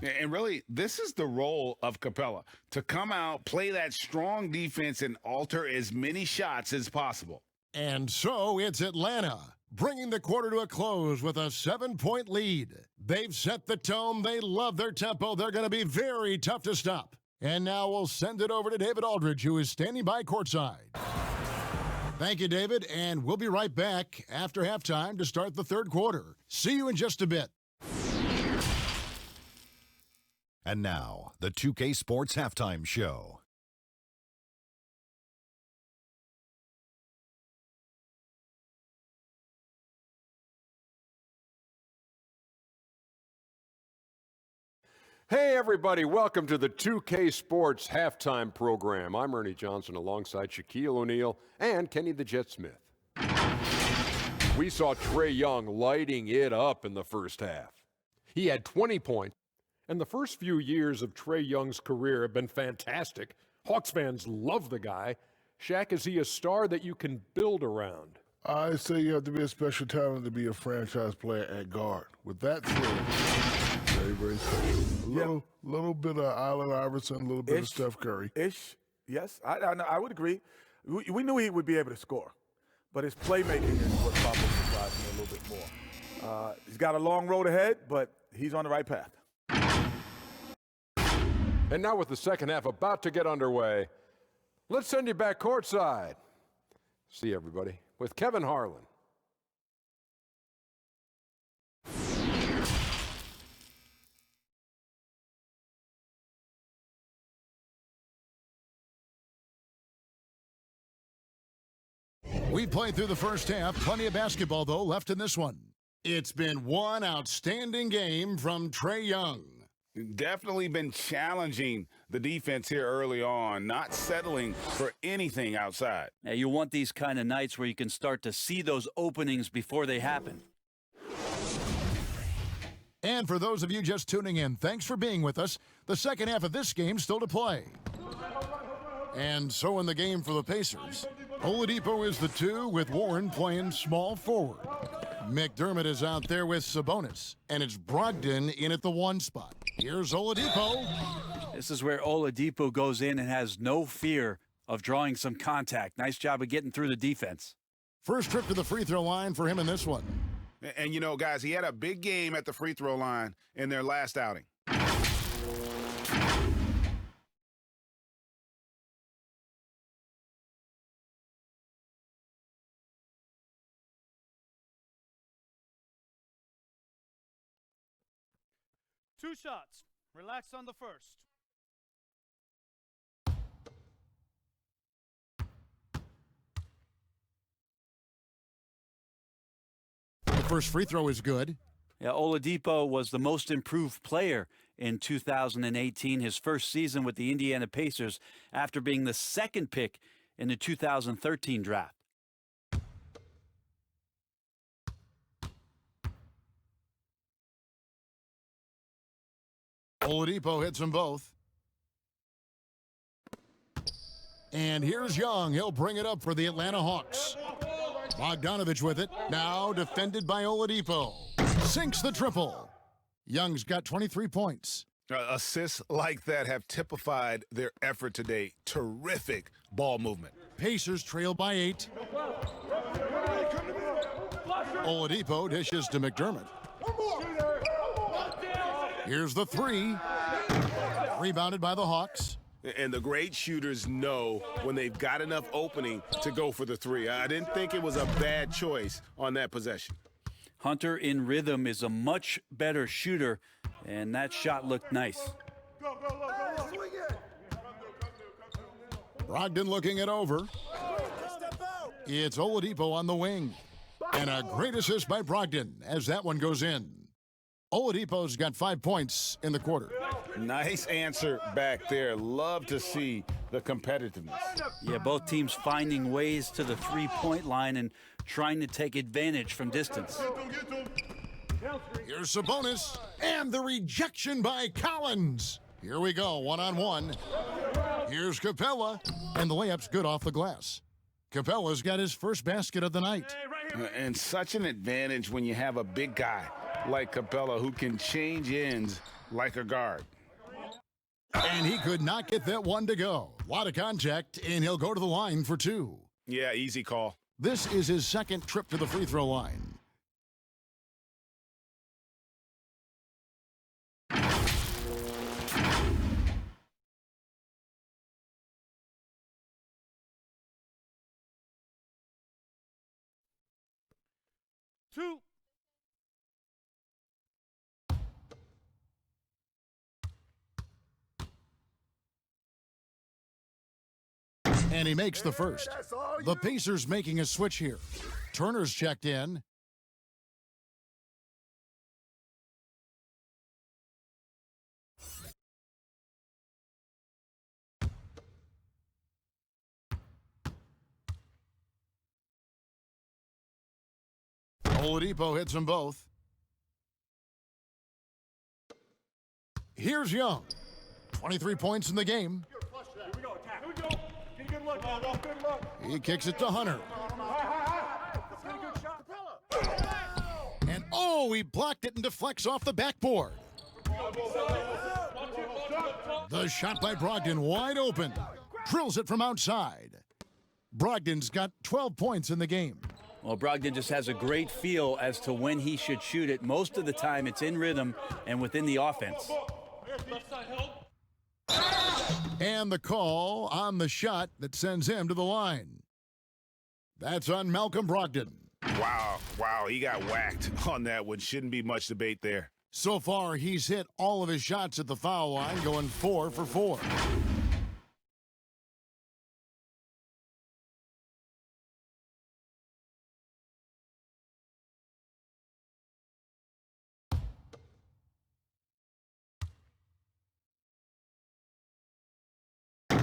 And really, this is the role of Capella, to come out, play that strong defense, and alter as many shots as possible. And so it's Atlanta, bringing the quarter to a close with a 7-point lead. They've set the tone. They love their tempo. They're going to be very tough to stop. And now we'll send it over to David Aldridge, who is standing by courtside. Thank you, David, and we'll be right back after halftime to start the third quarter. See you in just a bit. And now, the 2K Sports Halftime Show. Hey everybody, welcome to the 2K Sports Halftime Program. I'm Ernie Johnson alongside Shaquille O'Neal and Kenny the Jet Smith. We saw Trae Young lighting it up in the first half. He had 20 points, and the first few years of Trae Young's career have been fantastic. Hawks fans love the guy. Shaq, is he a star that you can build around? I say you have to be a special talent to be a franchise player at guard. With that said, very, very special. Little bit of Allen Iverson, a little bit of Steph Curry. Yes, I would agree. We knew he would be able to score, but his playmaking is what probably surprised me a little bit more. He's got a long road ahead, but he's on the right path. And now with the second half about to get underway, let's send you back courtside. See everybody with Kevin Harlan. We played through the first half. Plenty of basketball, though, left in this one. It's been one outstanding game from Trae Young. Definitely been challenging the defense here early on, not settling for anything outside. Now, you want these kind of nights where you can start to see those openings before they happen. And for those of you just tuning in, thanks for being with us. The second half of this game still to play. And so in the game for the Pacers, Oladipo is the 2 with Warren playing small forward. McDermott is out there with Sabonis, and it's Brogdon in at the 1 spot. Here's Oladipo. This is where Oladipo goes in and has no fear of drawing some contact. Nice job of getting through the defense. First trip to the free throw line for him in this one. And, you know, guys, he had a big game at the free throw line in their last outing. Two shots. Relax on the first. The first free throw is good. Yeah, Oladipo was the most improved player in 2018, his first season with the Indiana Pacers, after being the second pick in the 2013 draft. Oladipo hits them both. And here's Young. He'll bring it up for the Atlanta Hawks. Bogdanovich with it. Now defended by Oladipo. Sinks the triple. Young's got 23 points. Assists like that have typified their effort today. Terrific ball movement. Pacers trail by 8. Oladipo dishes to McDermott. Here's the 3. Rebounded by the Hawks. And the great shooters know when they've got enough opening to go for the 3. I didn't think it was a bad choice on that possession. Hunter in rhythm is a much better shooter, and that shot looked nice. Brogdon looking it over. It's Oladipo on the wing. And a great assist by Brogdon as that one goes in. Oladipo's got 5 points in the quarter. Nice answer back there. Love to see the competitiveness. Yeah, both teams finding ways to the three-point line and trying to take advantage from distance. Here's Sabonis, and the rejection by Collins. Here we go, one-on-one. Here's Capella, and the layup's good off the glass. Capella's got his first basket of the night. And such an advantage when you have a big guy like Capella who can change ends like a guard. And he could not get that one to go. A lot of contact, and he'll go to the line for two. Yeah, easy call. This is his second trip to the free throw line. Two. And he makes the first. The Pacers making a switch here. Turner's checked in. Oladipo hits them both. Here's Young. 23 points in the game. He kicks it to Hunter. And oh, he blocked it and deflects off the backboard. The shot by Brogdon wide open. Drills it from outside. Brogdon's got 12 points in the game. Well, Brogdon just has a great feel as to when he should shoot it. Most of the time, it's in rhythm and within the offense. And the call on the shot that sends him to the line. That's on Malcolm Brogdon. Wow, he got whacked on that one. Shouldn't be much debate there. So far, he's hit all of his shots at the foul line, going 4 for 4.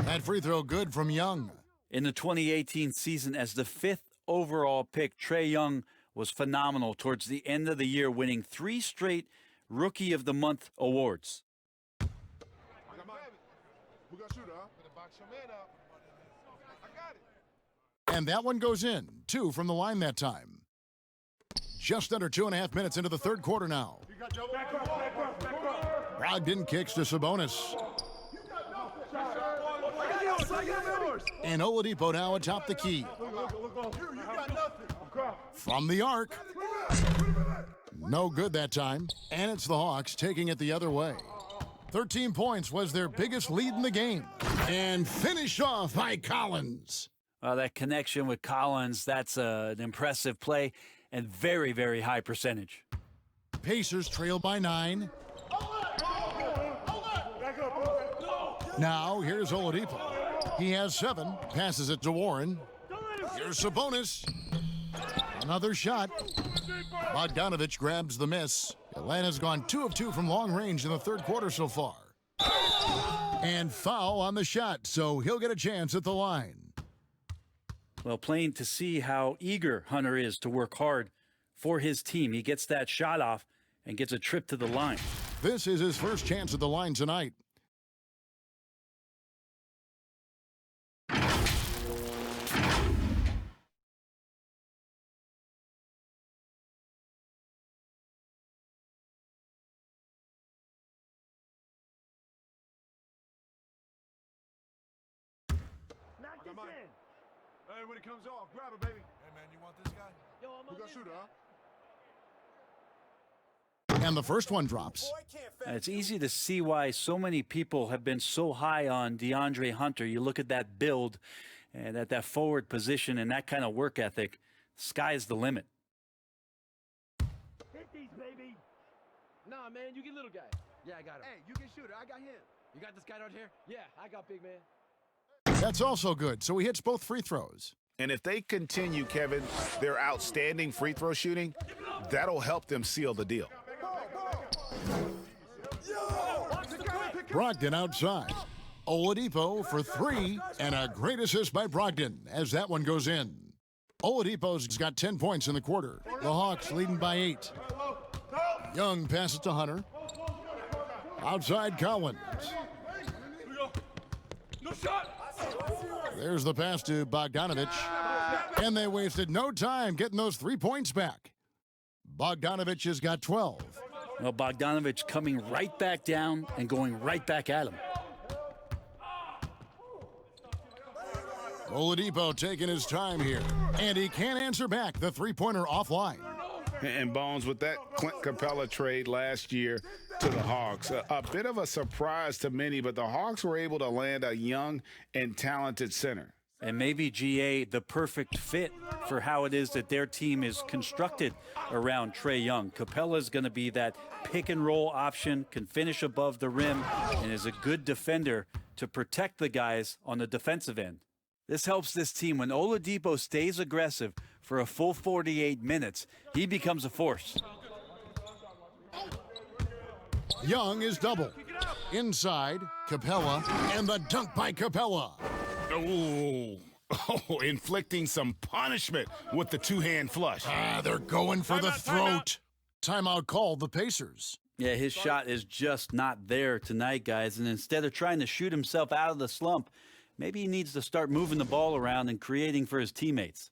That free throw good from Young. In the 2018 season, as the 5th overall pick, Trae Young was phenomenal towards the end of the year, winning 3 straight Rookie of the Month awards. And that one goes in. 2 from the line that time. Just under 2.5 minutes into the third quarter now. Brogdon kicks to Sabonis. And Oladipo now atop the key. From the arc. No good that time. And it's the Hawks taking it the other way. 13 points was their biggest lead in the game. And finished off by Collins. That connection with Collins, that's an impressive play and very, very high percentage. Pacers trail by 9. Now, here's Oladipo. He has 7, passes it to Warren. Here's Sabonis. Another shot. Bogdanovich grabs the miss. Atlanta's gone 2 of 2 from long range in the third quarter so far. And foul on the shot, so he'll get a chance at the line. Well, plain to see how eager Hunter is to work hard for his team. He gets that shot off and gets a trip to the line. This is his first chance at the line tonight. Hey, when it comes off, grab it, baby. Hey, man, you want this guy? Yo, I'm on shooter, huh? And the first one drops. It's easy to see why so many people have been so high on DeAndre Hunter. You look at that build and at that forward position and that kind of work ethic, sky's the limit. Nah, man, you get little guy. Yeah, I got him. Hey, you get shooter. I got him. You got this guy out here? Yeah, I got big man. That's also good, so he hits both free throws. And if they continue, Kevin, their outstanding free throw shooting, that'll help them seal the deal. Brogdon outside. Oladipo for three, and a great assist by Brogdon as that one goes in. Oladipo's got 10 points in the quarter. The Hawks leading by 8. Young passes to Hunter. Outside Collins. No shot. There's the pass to Bogdanovich. And they wasted no time getting those 3 points back. Bogdanovich has got 12. Well, Bogdanovich coming right back down and going right back at him. Oladipo taking his time here. And he can't answer back. The three-pointer offline. And Bones, with that Clint Capella trade last year to the Hawks, a bit of a surprise to many, but the Hawks were able to land a young and talented center. And maybe, GA, the perfect fit for how it is that their team is constructed around Trae Young. Capella's going to be that pick-and-roll option, can finish above the rim, and is a good defender to protect the guys on the defensive end. This helps this team. When Oladipo stays aggressive for a full 48 minutes, he becomes a force. Young is double. Inside, Capella, and the dunk by Capella. Oh, inflicting some punishment with the two-hand flush. They're going for the throat. Timeout called the Pacers. Yeah, his shot is just not there tonight, guys. And instead of trying to shoot himself out of the slump, maybe he needs to start moving the ball around and creating for his teammates.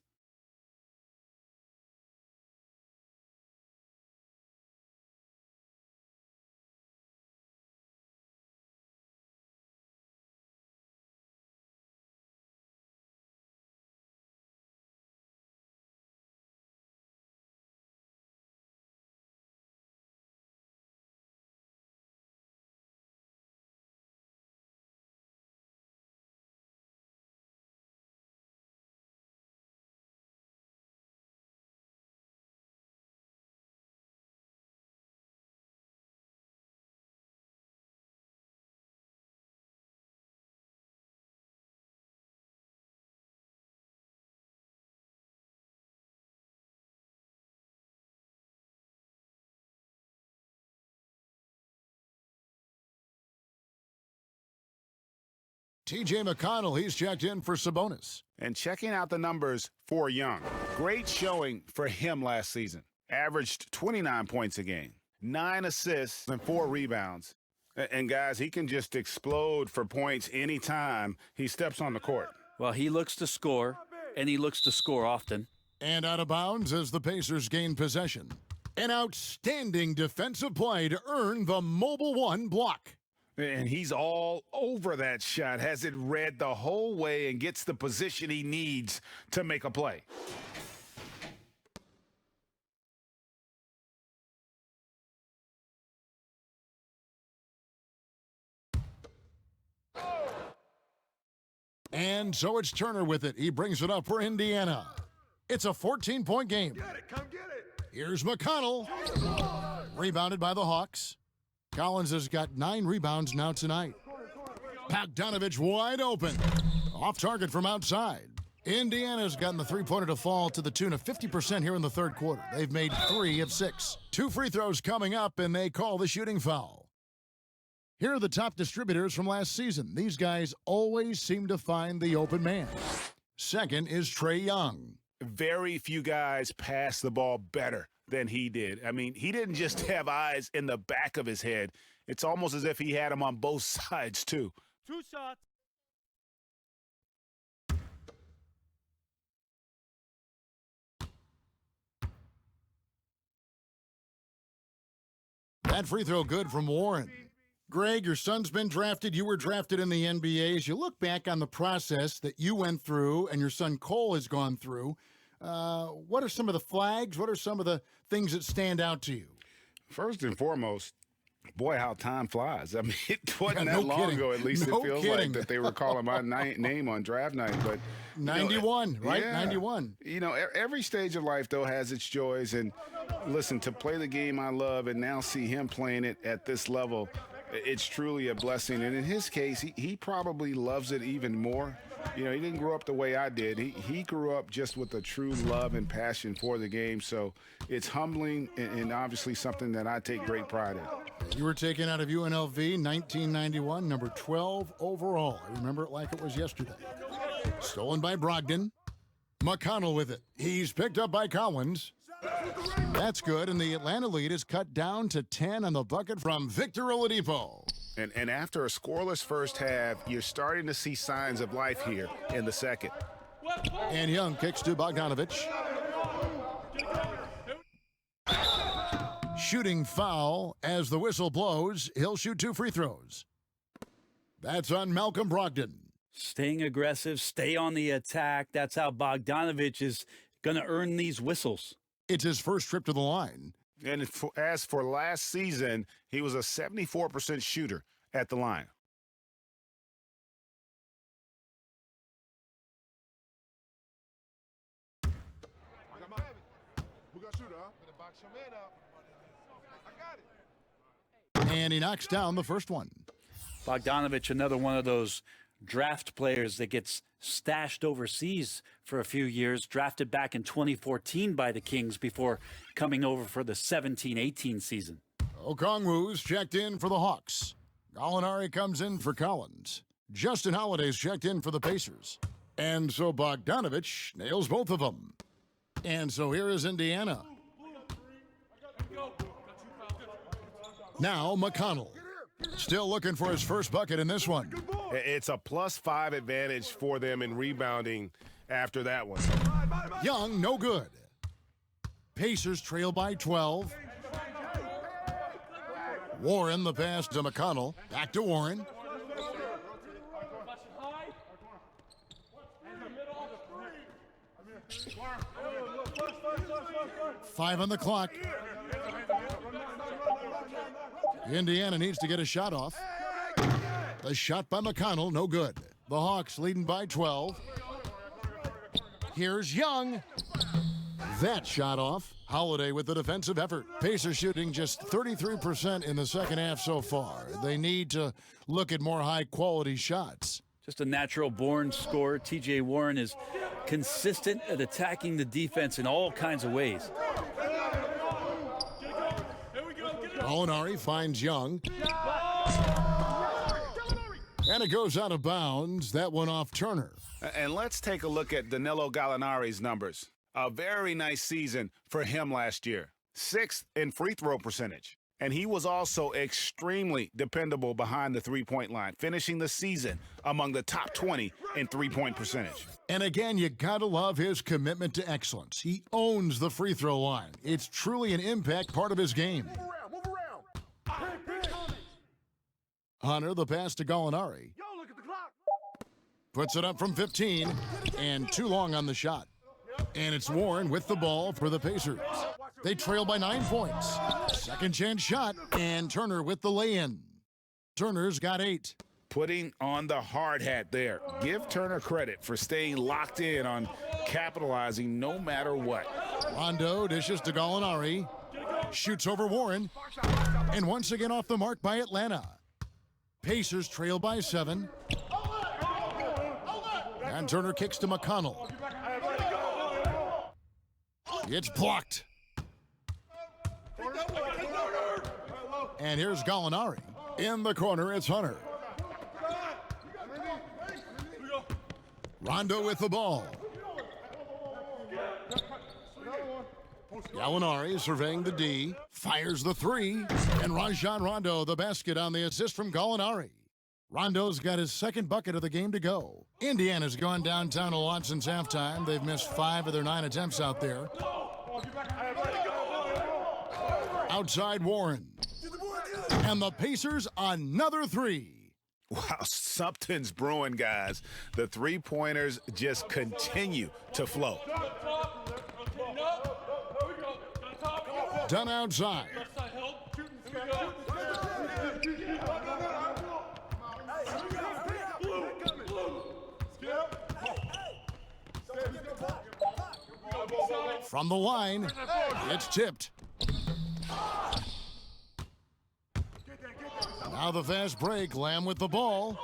T.J. McConnell, he's checked in for Sabonis. And checking out the numbers for Young. Great showing for him last season. Averaged 29 points a game, 9 assists, and 4 rebounds. And guys, he can just explode for points anytime he steps on the court. Well, he looks to score, and he looks to score often. And out of bounds as the Pacers gain possession. An outstanding defensive play to earn the Mobile One block. And he's all over that shot, has it read the whole way, and gets the position he needs to make a play. And so it's Turner with it. He brings it up for Indiana. It's a 14-point game. Get it, come get it. Here's McConnell. Rebounded by the Hawks. Collins has got 9 rebounds now tonight. Bogdanovich wide open. Off target from outside. Indiana's gotten the three-pointer to fall to the tune of 50% here in the third quarter. They've made 3 of 6. 2 free throws coming up, and they call the shooting foul. Here are the top distributors from last season. These guys always seem to find the open man. Second is Trae Young. Very few guys pass the ball better than he did. I mean, he didn't just have eyes in the back of his head. It's almost as if he had them on both sides, too. 2 shots. That free throw good from Warren. Greg, your son's been drafted. You were drafted in the NBA. As you look back on the process that you went through and your son Cole has gone through, what are some of the flags? What are some of the things that stand out to you? First and foremost, Boy, how time flies. I mean, it wasn't Yeah, that no long kidding. ago, at least No it feels kidding. like, that they were calling my name on draft night. But 91, right? Yeah. 91. You know, every stage of life, though, has its joys. And listen, to play the game I love and now see him playing it at this level, it's truly a blessing. And in his case, he probably loves it even more. You know, he didn't grow up the way I did. He grew up just with a true love and passion for the game. So it's humbling and obviously something that I take great pride in. You were taken out of UNLV 1991, number 12 overall. I remember it like it was yesterday. Stolen by Brogdon. McConnell with it. He's picked up by Collins. That's good, and the Atlanta lead is cut down to 10 on the bucket from Victor Oladipo. And after a scoreless first half, you're starting to see signs of life here in the second. And Young kicks to Bogdanovich. Shooting foul as the whistle blows. He'll shoot 2 free throws. That's on Malcolm Brogdon. Staying aggressive, stay on the attack. That's how Bogdanovich is going to earn these whistles. It's his first trip to the line. And as for last season, he was a 74% shooter at the line. And he knocks down the first one. Bogdanovich, another one of those draft players that gets stashed overseas for a few years, drafted back in 2014 by the Kings before coming over for the 17-18 season. Okongwu's checked in for the Hawks. Gallinari comes in for Collins. Justin Holiday's checked in for the Pacers. And so Bogdanovich nails both of them. And so here is Indiana. Now McConnell. Still looking for his first bucket in this one. It's a +5 advantage for them in rebounding after that one. Young, no good. Pacers trail by 12. Warren, the pass to McConnell. Back to Warren. Five on the clock. Indiana needs to get a shot off. The shot by McConnell, no good. The Hawks leading by 12. Here's Young. That shot off. Holiday with the defensive effort. Pacers shooting just 33% in the second half so far. They need to look at more high-quality shots. Just a natural-born scorer. T.J. Warren is consistent at attacking the defense in all kinds of ways. Gallinari finds Young. And it goes out of bounds. That one off Turner. And let's take a look at Danilo Gallinari's numbers. A very nice season for him last year. 6th in free throw percentage. And he was also extremely dependable behind the three-point line, finishing the season among the top 20 in three-point percentage. And again, you gotta love his commitment to excellence. He owns the free throw line. It's truly an impact part of his game. Hunter, the pass to Gallinari. Puts it up from 15, and too long on the shot. And it's Warren with the ball for the Pacers. They trail by 9 points. Second chance shot, and Turner with the lay-in. Turner's got 8. Putting on the hard hat there. Give Turner credit for staying locked in on capitalizing no matter what. Rondo dishes to Gallinari. Shoots over Warren. And once again off the mark by Atlanta. Pacers trail by 7. And Turner kicks to McConnell. It's blocked. And here's Gallinari. In the corner, it's Hunter. Rondo with the ball. Gallinari surveying the D. Fires the 3. And Rajon Rondo, the basket on the assist from Gallinari. Rondo's got his second bucket of the game to go. Indiana's gone downtown a lot since halftime. They've missed 5 of their 9 attempts out there. Outside Warren. And the Pacers another 3. Wow, something's brewing, guys. The three-pointers just continue to flow. Done outside. From the line, it's tipped. Now the fast break, Lamb with the ball.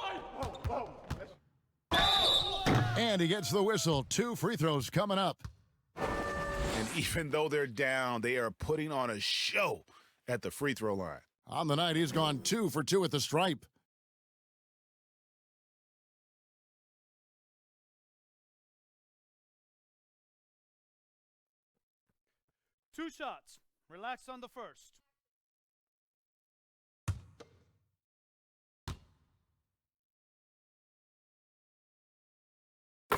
And he gets the whistle. 2 free throws coming up. And even though they're down, they are putting on a show at the free throw line. On the night, he's gone 2 for 2 at the stripe. Two shots. Relax on the first.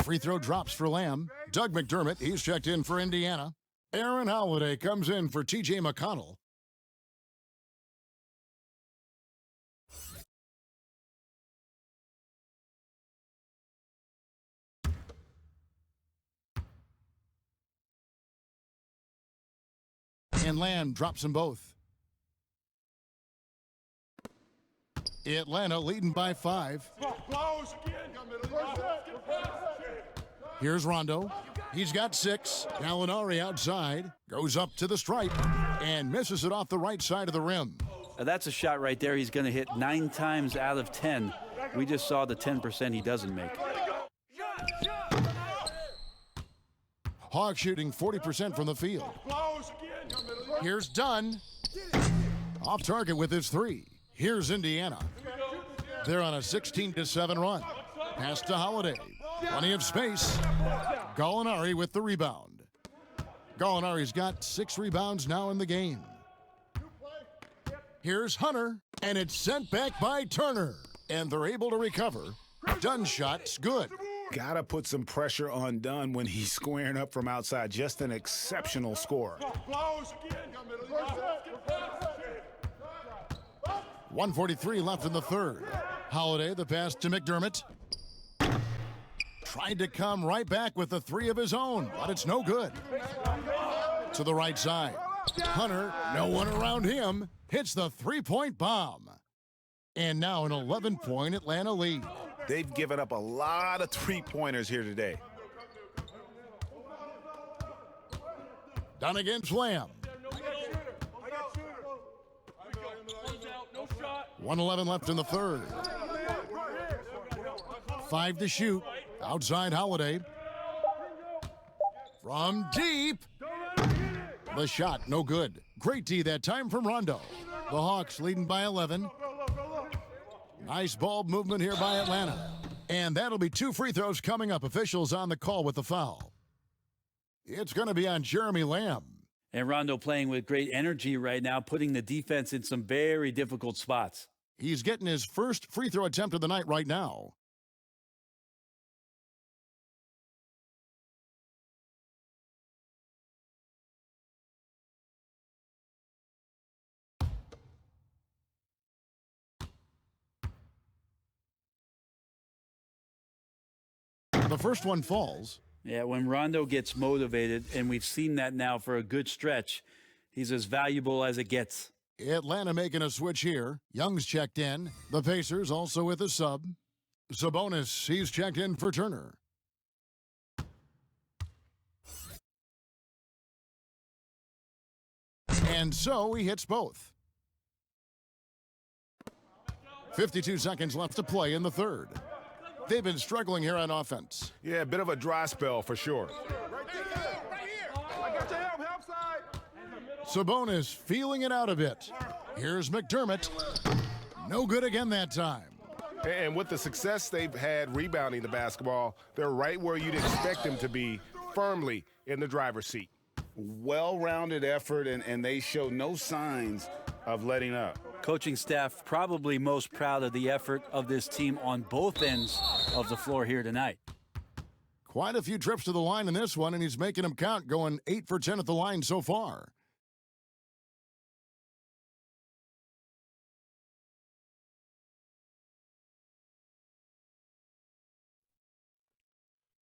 Free throw drops for Lamb. Doug McDermott, he's checked in for Indiana. Aaron Holiday comes in for T.J. McConnell. And Lamb drops them both. Atlanta leading by 5. Here's Rondo. He's got 6. Gallinari outside. Goes up to the stripe and misses it off the right side of the rim. That's a shot right there he's going to hit 9 times out of 10. We just saw the 10% he doesn't make. Hawks shooting 40% from the field. Here's Dunn. Off target with his 3. Here's Indiana. They're on a 16-7 run. Pass to Holiday. Plenty of space. Gallinari with the rebound. Gallinari's got 6 rebounds now in the game. Here's Hunter, and it's sent back by Turner. And they're able to recover. Dunn's shot's good. Gotta put some pressure on Dunn when he's squaring up from outside. Just an exceptional scorer. 1:43 left in the third. Holiday, the pass to McDermott. Tried to come right back with the 3 of his own, but it's no good. To the right side. Hunter, no one around him, hits the 3-point bomb. And now an 11-point Atlanta lead. They've given up a lot of 3-pointers here today. Done against Lamb. 1:11 left in the third. 5 to shoot. Outside Holiday. From deep. The shot, no good. Great D that time from Rondo. The Hawks leading by 11. Nice ball movement here by Atlanta. And that'll be 2 free throws coming up. Officials on the call with the foul. It's going to be on Jeremy Lamb. And Rondo playing with great energy right now, putting the defense in some very difficult spots. He's getting his first free throw attempt of the night right now. The first one falls. Yeah, when Rondo gets motivated, and we've seen that now for a good stretch, he's as valuable as it gets. Atlanta making a switch here. Young's checked in. The Pacers also with a sub. Sabonis, he's checked in for Turner. And so he hits both. 52 seconds left to play in the third. They've been struggling here on offense. Yeah, a bit of a dry spell for sure. Sabonis feeling it out a bit. Here's McDermott. No good again that time. And with the success they've had rebounding the basketball, they're right where you'd expect them to be, firmly in the driver's seat. Well-rounded effort, and they show no signs of letting up. Coaching staff probably most proud of the effort of this team on both ends of the floor here tonight. Quite a few trips to the line in this one, and he's making them count, going 8 for 10 at the line so far.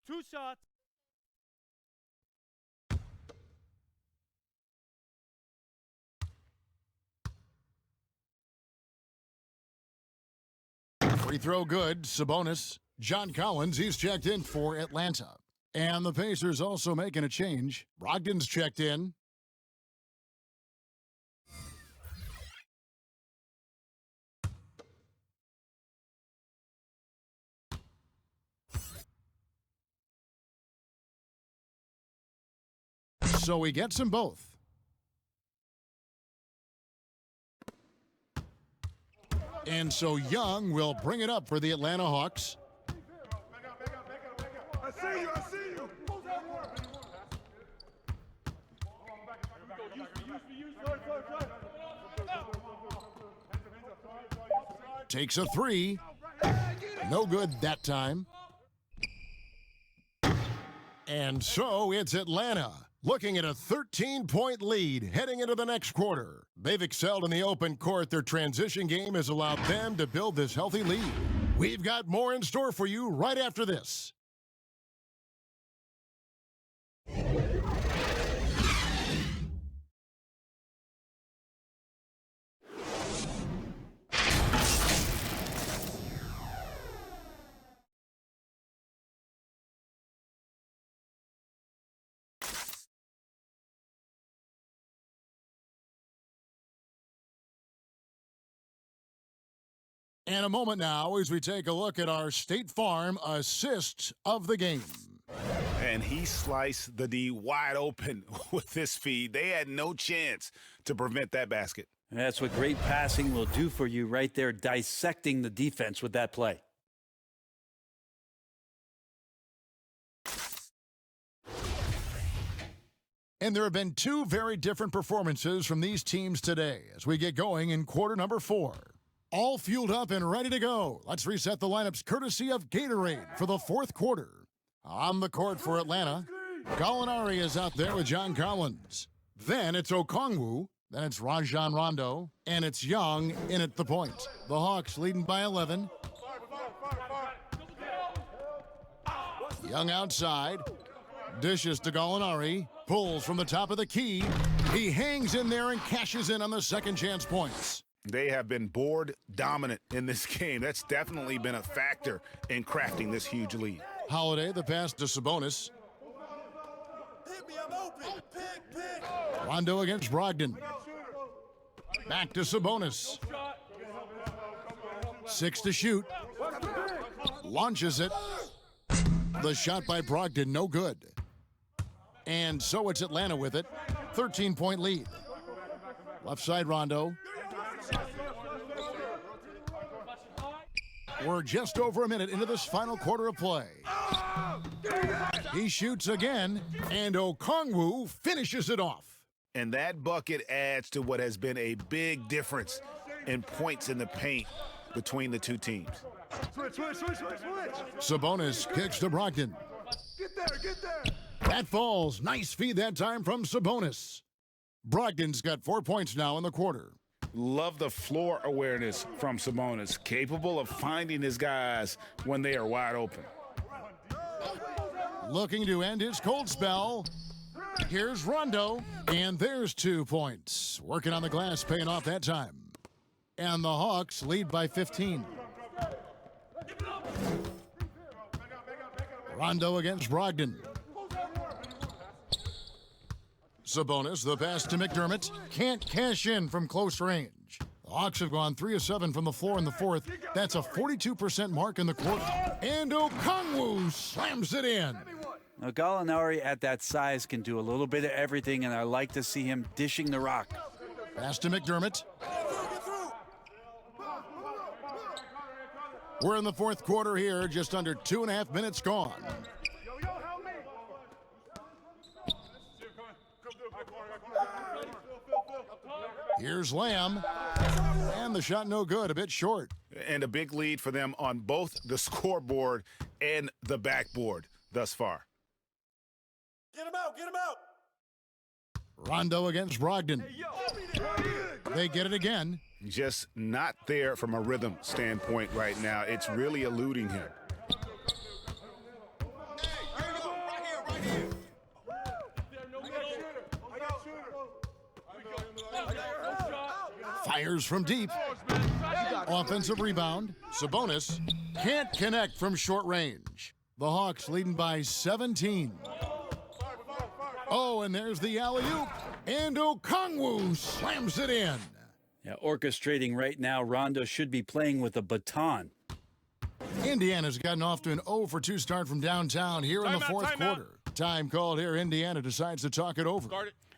Two shots. Free throw good. Sabonis. John Collins, he's checked in for Atlanta. And the Pacers also making a change. Brogdon's checked in. So he gets them both. And so Young will bring it up for the Atlanta Hawks. I see you. Takes a three. No good that time. And so it's Atlanta, looking at a 13-point lead heading into the next quarter. They've excelled in the open court. Their transition game has allowed them to build this healthy lead. We've got more in store for you right after this. And a moment now as we take a look at our State Farm assist of the game. And he sliced the D wide open with this feed. They had no chance to prevent that basket. That's what great passing will do for you right there, dissecting the defense with that play. And there have been two very different performances from these teams today as we get going in quarter number 4. All fueled up and ready to go. Let's reset the lineups courtesy of Gatorade for the fourth quarter. On the court for Atlanta, Gallinari is out there with John Collins. Then it's Okongwu. Then it's Rajon Rondo. And it's Young in at the point. The Hawks leading by 11. Young outside. Dishes to Gallinari. Pulls from the top of the key. He hangs in there and cashes in on the second chance points. They have been board dominant in this game. That's definitely been a factor in crafting this huge lead. Holiday, the pass to Sabonis. Rondo against Brogdon. Back to Sabonis. 6 to shoot. Launches it. The shot by Brogdon, no good. And so it's Atlanta with it. 13-point lead. Left side Rondo. We're just over a minute into this final quarter of play. He shoots again, and Okongwu finishes it off. And that bucket adds to what has been a big difference in points in the paint between the two teams. Switch. Sabonis kicks to Brogdon. Get there. That falls. Nice feed that time from Sabonis. Brogdon's got 4 points now in the quarter. Love the floor awareness from Sabonis, capable of finding his guys when they are wide open. Looking to end his cold spell. Here's Rondo, and there's 2 points. Working on the glass, paying off that time. And the Hawks lead by 15. Rondo against Brogdon. Sabonis, the pass to McDermott. Can't cash in from close range. The Hawks have gone 3 of 7 from the floor in the fourth. That's a 42% mark in the quarter. And Okongwu slams it in. Now, Gallinari at that size can do a little bit of everything, and I like to see him dishing the rock. Pass to McDermott. We're in the fourth quarter here, just under 2.5 minutes gone. Here's Lamb, and the shot no good, a bit short. And a big lead for them on both the scoreboard and the backboard thus far. Get him out. Rondo against Brogdon. They get it again. Just not there from a rhythm standpoint right now. It's really eluding him. Fires from deep. Offensive rebound. Sabonis can't connect from short range. The Hawks leading by 17. Oh, and there's the alley-oop. And Okongwu slams it in. Yeah, orchestrating right now, Rondo should be playing with a baton. Indiana's gotten off to an 0-for-2 start from downtown here in the fourth quarter. Time called here. Indiana decides to talk it over.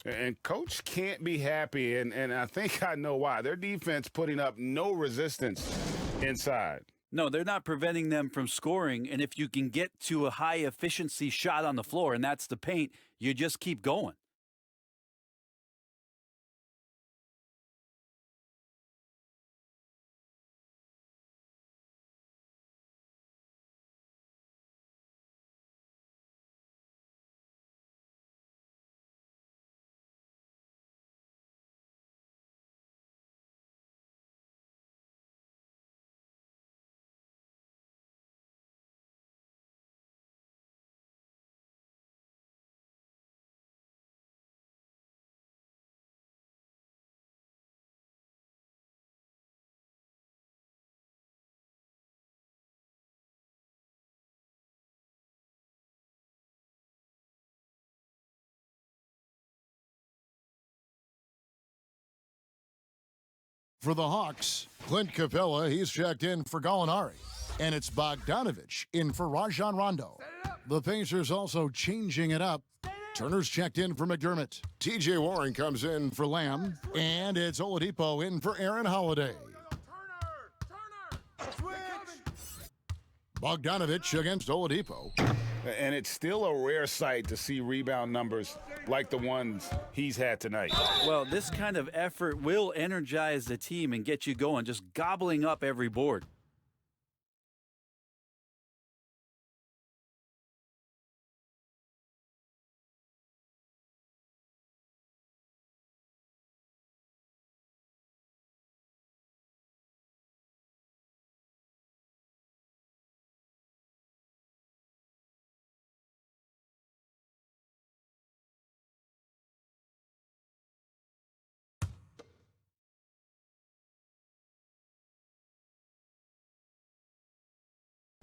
And Coach can't be happy, and I think I know why. Their defense putting up no resistance inside. No, they're not preventing them from scoring, and if you can get to a high-efficiency shot on the floor, and that's the paint, you just keep going. For the Hawks, Clint Capella, he's checked in for Gallinari. And it's Bogdanovich in for Rajon Rondo. The Pacers also changing it up. Turner's checked in for McDermott. TJ Warren comes in for Lamb. And it's Oladipo in for Aaron Holiday. Bogdanovich against Oladipo. And it's still a rare sight to see rebound numbers like the ones he's had tonight. Well, this kind of effort will energize the team and get you going, just gobbling up every board.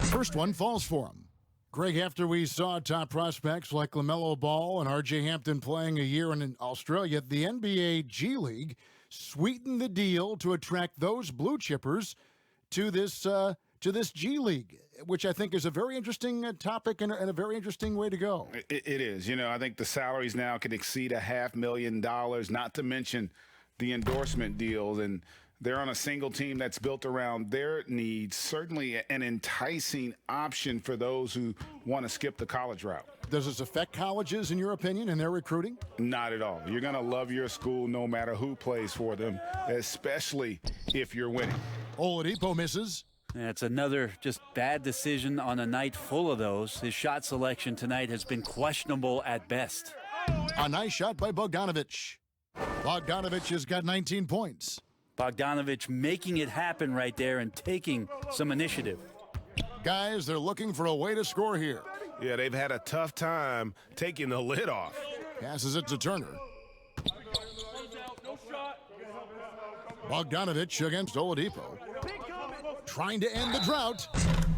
First one falls for him. Greg, after we saw top prospects like LaMelo Ball and R.J. Hampton playing a year in Australia, the NBA G League sweetened the deal to attract those blue chippers to this G League, which I think is a very interesting topic and a very interesting way to go. It is. You know, I think the salaries now could exceed $500,000, not to mention the endorsement deals, and they're on a single team that's built around their needs. Certainly an enticing option for those who want to skip the college route. Does this affect colleges, in your opinion, in their recruiting? Not at all. You're going to love your school no matter who plays for them, especially if you're winning. Oladipo misses. That's another just bad decision on a night full of those. His shot selection tonight has been questionable at best. A nice shot by Bogdanovich. Bogdanovich has got 19 points. Bogdanovich making it happen right there and taking some initiative. Guys, they're looking for a way to score here. Yeah, they've had a tough time taking the lid off. Passes it to Turner. Bogdanovich against Oladipo. Trying to end the drought.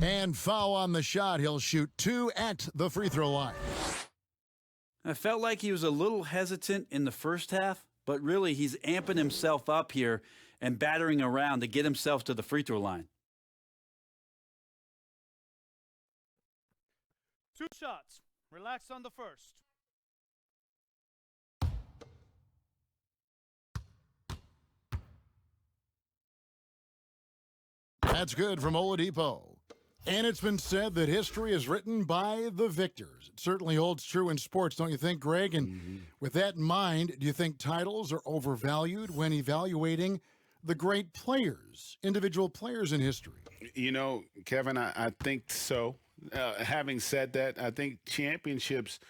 And foul on the shot. He'll shoot 2 at the free throw line. I felt like he was a little hesitant in the first half, but really he's amping himself up here and battering around to get himself to the free throw line. 2 shots. Relax on the first. That's good from Oladipo. And it's been said that history is written by the victors. It certainly holds true in sports, don't you think, Greg? And with that in mind, do you think titles are overvalued when evaluating the great players, individual players in history? You know, Kevin, I think so. Having said that, I think championships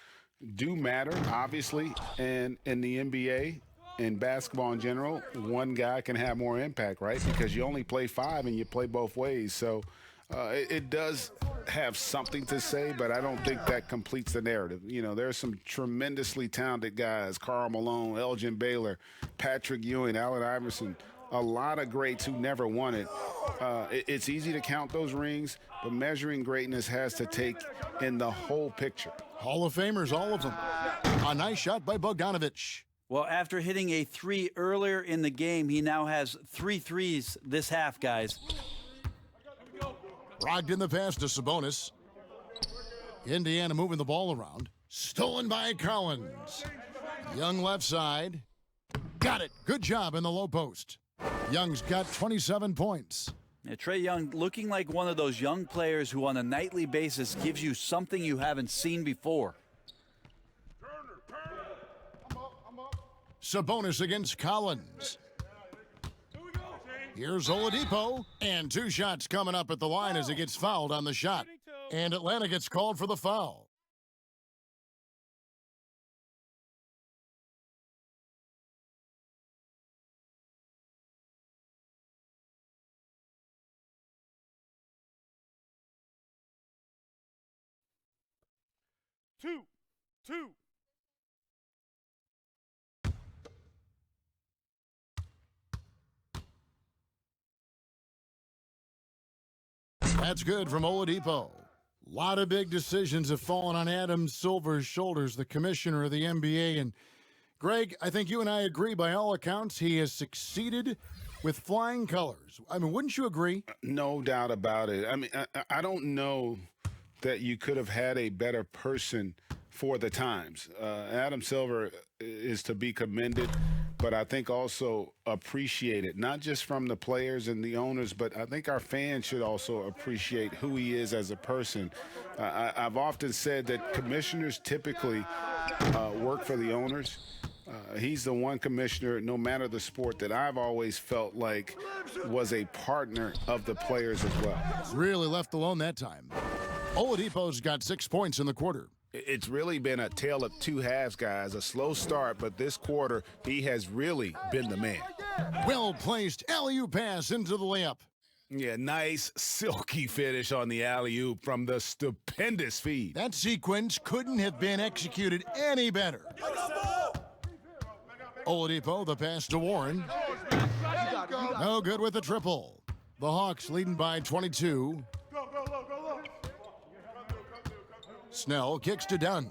do matter, obviously, and in the NBA and basketball in general, one guy can have more impact, right? Because you only play 5 and you play both ways. So it does have something to say, but I don't think that completes the narrative. You know, there's some tremendously talented guys, Karl Malone, Elgin Baylor, Patrick Ewing, Allen Iverson, a lot of greats who never won it. It's easy to count those rings, but measuring greatness has to take in the whole picture. Hall of Famers, all of them. A nice shot by Bogdanovich. Well, after hitting a 3 earlier in the game, he now has 3 threes this half, guys. Brogdon the pass to Sabonis. Indiana moving the ball around. Stolen by Collins. Young left side. Got it. Good job in the low post. Young's got 27 points. Yeah, Trae Young looking like one of those young players who on a nightly basis gives you something you haven't seen before. Sabonis against Collins. Here's Oladipo, and 2 shots coming up at the line as he gets fouled on the shot. And Atlanta gets called for the foul. Two. That's good from Oladipo. A lot of big decisions have fallen on Adam Silver's shoulders, the commissioner of the NBA. And Greg, I think you and I agree by all accounts he has succeeded with flying colors. I mean, wouldn't you agree? No doubt about it. I mean, I don't know that you could have had a better person for the times. Adam Silver is to be commended, but I think also appreciated, not just from the players and the owners, but I think our fans should also appreciate who he is as a person. I've often said that commissioners typically work for the owners. He's the one commissioner, no matter the sport, that I've always felt like was a partner of the players as well. Really left alone that time. Oladipo's got 6 points in the quarter. It's really been a tale of 2 halves, guys. A slow start, but this quarter, he has really been the man. Well-placed alley-oop pass into the layup. Yeah, nice, silky finish on the alley-oop from the stupendous feed. That sequence couldn't have been executed any better. Oladipo, the pass to Warren. No good with the triple. The Hawks leading by 22. Snell kicks to Dunn.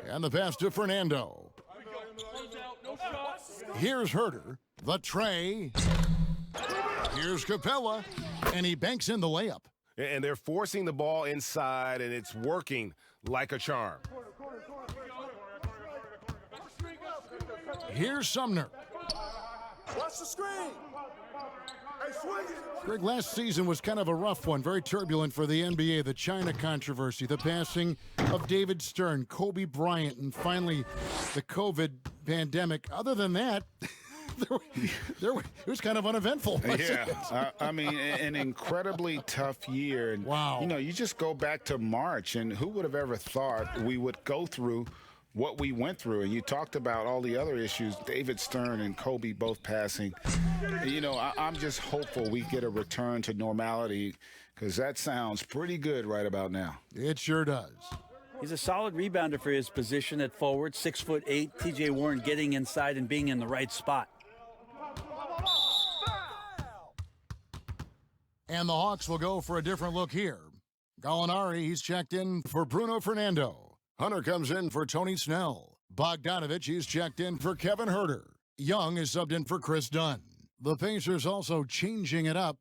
And the pass to Fernando. Here's Herter, the tray. Here's Capella, and he banks in the layup. And they're forcing the ball inside, and it's working like a charm. Here's Sumner. Watch the screen. Greg, last season was kind of a rough one, very turbulent for the NBA. The China controversy, the passing of David Stern, Kobe Bryant, and finally the COVID pandemic. Other than that, it was kind of uneventful. Yeah, I mean, an incredibly tough year. And, wow. You know, you just go back to March, and who would have ever thought we would go through what we went through? And you talked about all the other issues, David Stern and Kobe both passing. You know, I'm just hopeful we get a return to normality, because that sounds pretty good right about now. It sure does. He's a solid rebounder for his position at forward, 6'8". TJ Warren getting inside and being in the right spot. And the Hawks will go for a different look here. Gallinari, he's checked in for Bruno Fernando. Hunter comes in for Tony Snell. Bogdanovich, he's checked in for Kevin Herter. Young is subbed in for Chris Dunn. The Pacers also changing it up.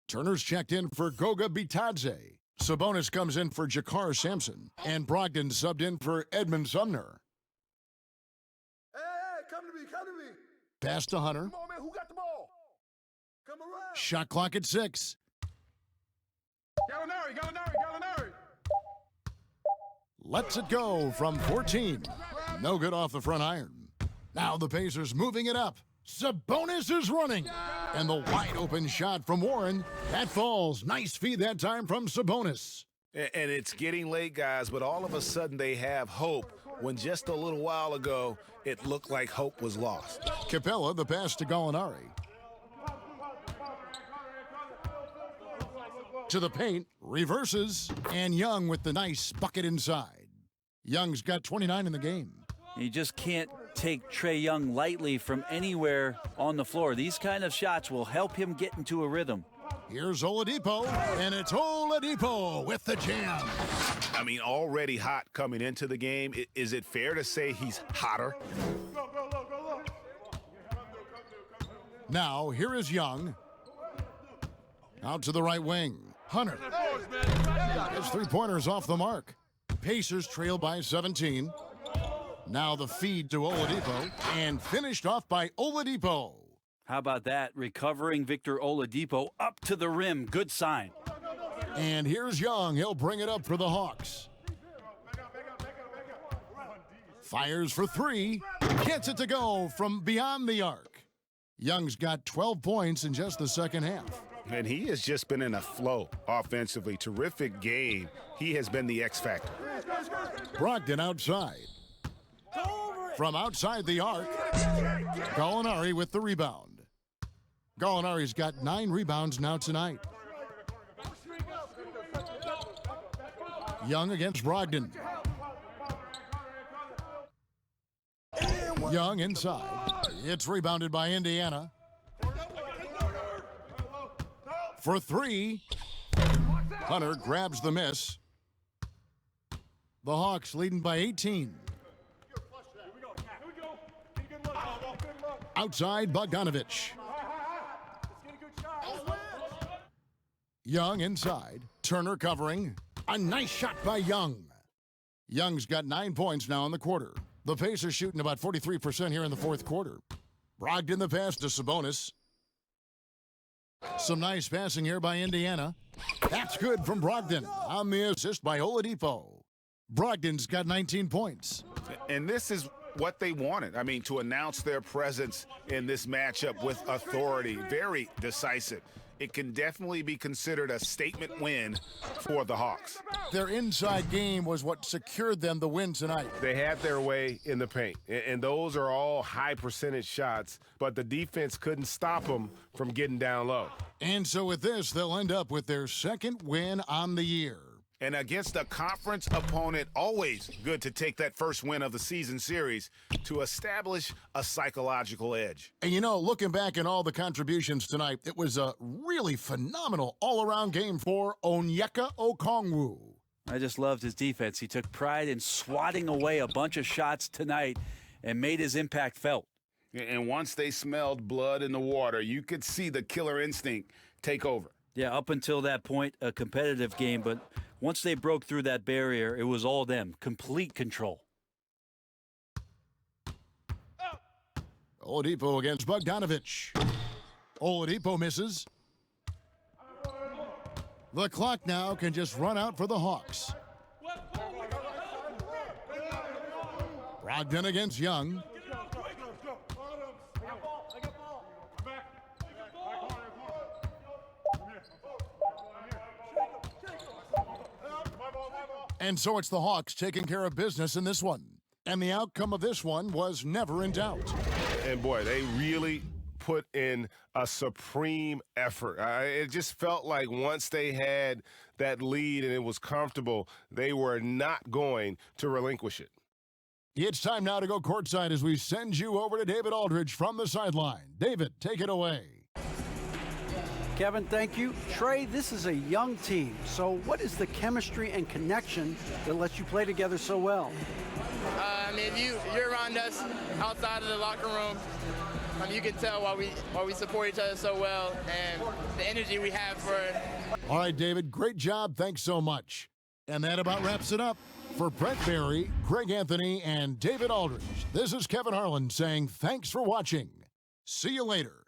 Turner's checked in for Goga Bitadze. Sabonis comes in for Jakar Sampson. And Brogdon subbed in for Edmund Sumner. Hey, come to me. Pass to Hunter. Come on, man, who got the ball? Come around. Shot clock at 6. Gallinari. Lets it go from 14. No good off the front iron. Now the Pacers moving it up. Sabonis is running. And the wide open shot from Warren. That falls. Nice feed that time from Sabonis. And it's getting late, guys, but all of a sudden they have hope, when just a little while ago it looked like hope was lost. Capella, the pass to Gallinari. To the paint, reverses, and Young with the nice bucket inside. Young's got 29 in the game. You just can't take Trae Young lightly from anywhere on the floor. These kind of shots will help him get into a rhythm. Here's Oladipo, and it's Oladipo with the jam. I mean, already hot coming into the game. Is it fair to say he's hotter? Now, here is Young. Out to the right wing. Hunter. His three-pointers off the mark. Pacers trail by 17. Now the feed to Oladipo, and finished off by Oladipo. How about that? Recovering Victor Oladipo up to the rim. Good sign. And here's Young. He'll bring it up for the Hawks. Fires for three. Gets it to go from beyond the arc. Young's got 12 points in just the second half. And he has just been in a flow offensively. Terrific game. He has been the X factor. Brogdon outside. From outside the arc, Gallinari with the rebound. Gallinari's got 9 rebounds now tonight. Young against Brogdon. Young inside. It's rebounded by Indiana. For three, Hunter grabs the miss. The Hawks leading by 18. Outside, Bogdanovich. Young inside. Turner covering. A nice shot by Young. Young's got 9 points now in the quarter. The Pacers shooting about 43% here in the fourth quarter. Brogdon the pass to Sabonis. Some nice passing here by Indiana. That's good from Brogdon on the assist by Oladipo. Brogdon's got 19 points. And this is what they wanted. I mean, to announce their presence in this matchup with authority. Very decisive. It can definitely be considered a statement win for the Hawks. Their inside game was what secured them the win tonight. They had their way in the paint, and those are all high percentage shots, but the defense couldn't stop them from getting down low. And so with this, they'll end up with their second win on the year. And against a conference opponent, always good to take that first win of the season series to establish a psychological edge. And you know, looking back at all the contributions tonight, it was a really phenomenal all-around game for Onyeka Okongwu. I just loved his defense. He took pride in swatting away a bunch of shots tonight and made his impact felt. And once they smelled blood in the water, you could see the killer instinct take over. Yeah, up until that point, a competitive game, but once they broke through that barrier, it was all them. Complete control. Oladipo against Bogdanovich. Oladipo misses. The clock now can just run out for the Hawks. Brogdon against Young. And so it's the Hawks taking care of business in this one. And the outcome of this one was never in doubt. And boy, they really put in a supreme effort. It just felt like once they had that lead and it was comfortable, they were not going to relinquish it. It's time now to go courtside as we send you over to David Aldridge from the sideline. David, take it away. Kevin, thank you. Trey, this is a young team, so what is the chemistry and connection that lets you play together so well? I mean, you're around us outside of the locker room. You can tell why we support each other so well and the energy we have for it. All right, David, great job. Thanks so much. And that about wraps it up. For Brett Barry, Greg Anthony, and David Aldridge, this is Kevin Harlan saying thanks for watching. See you later.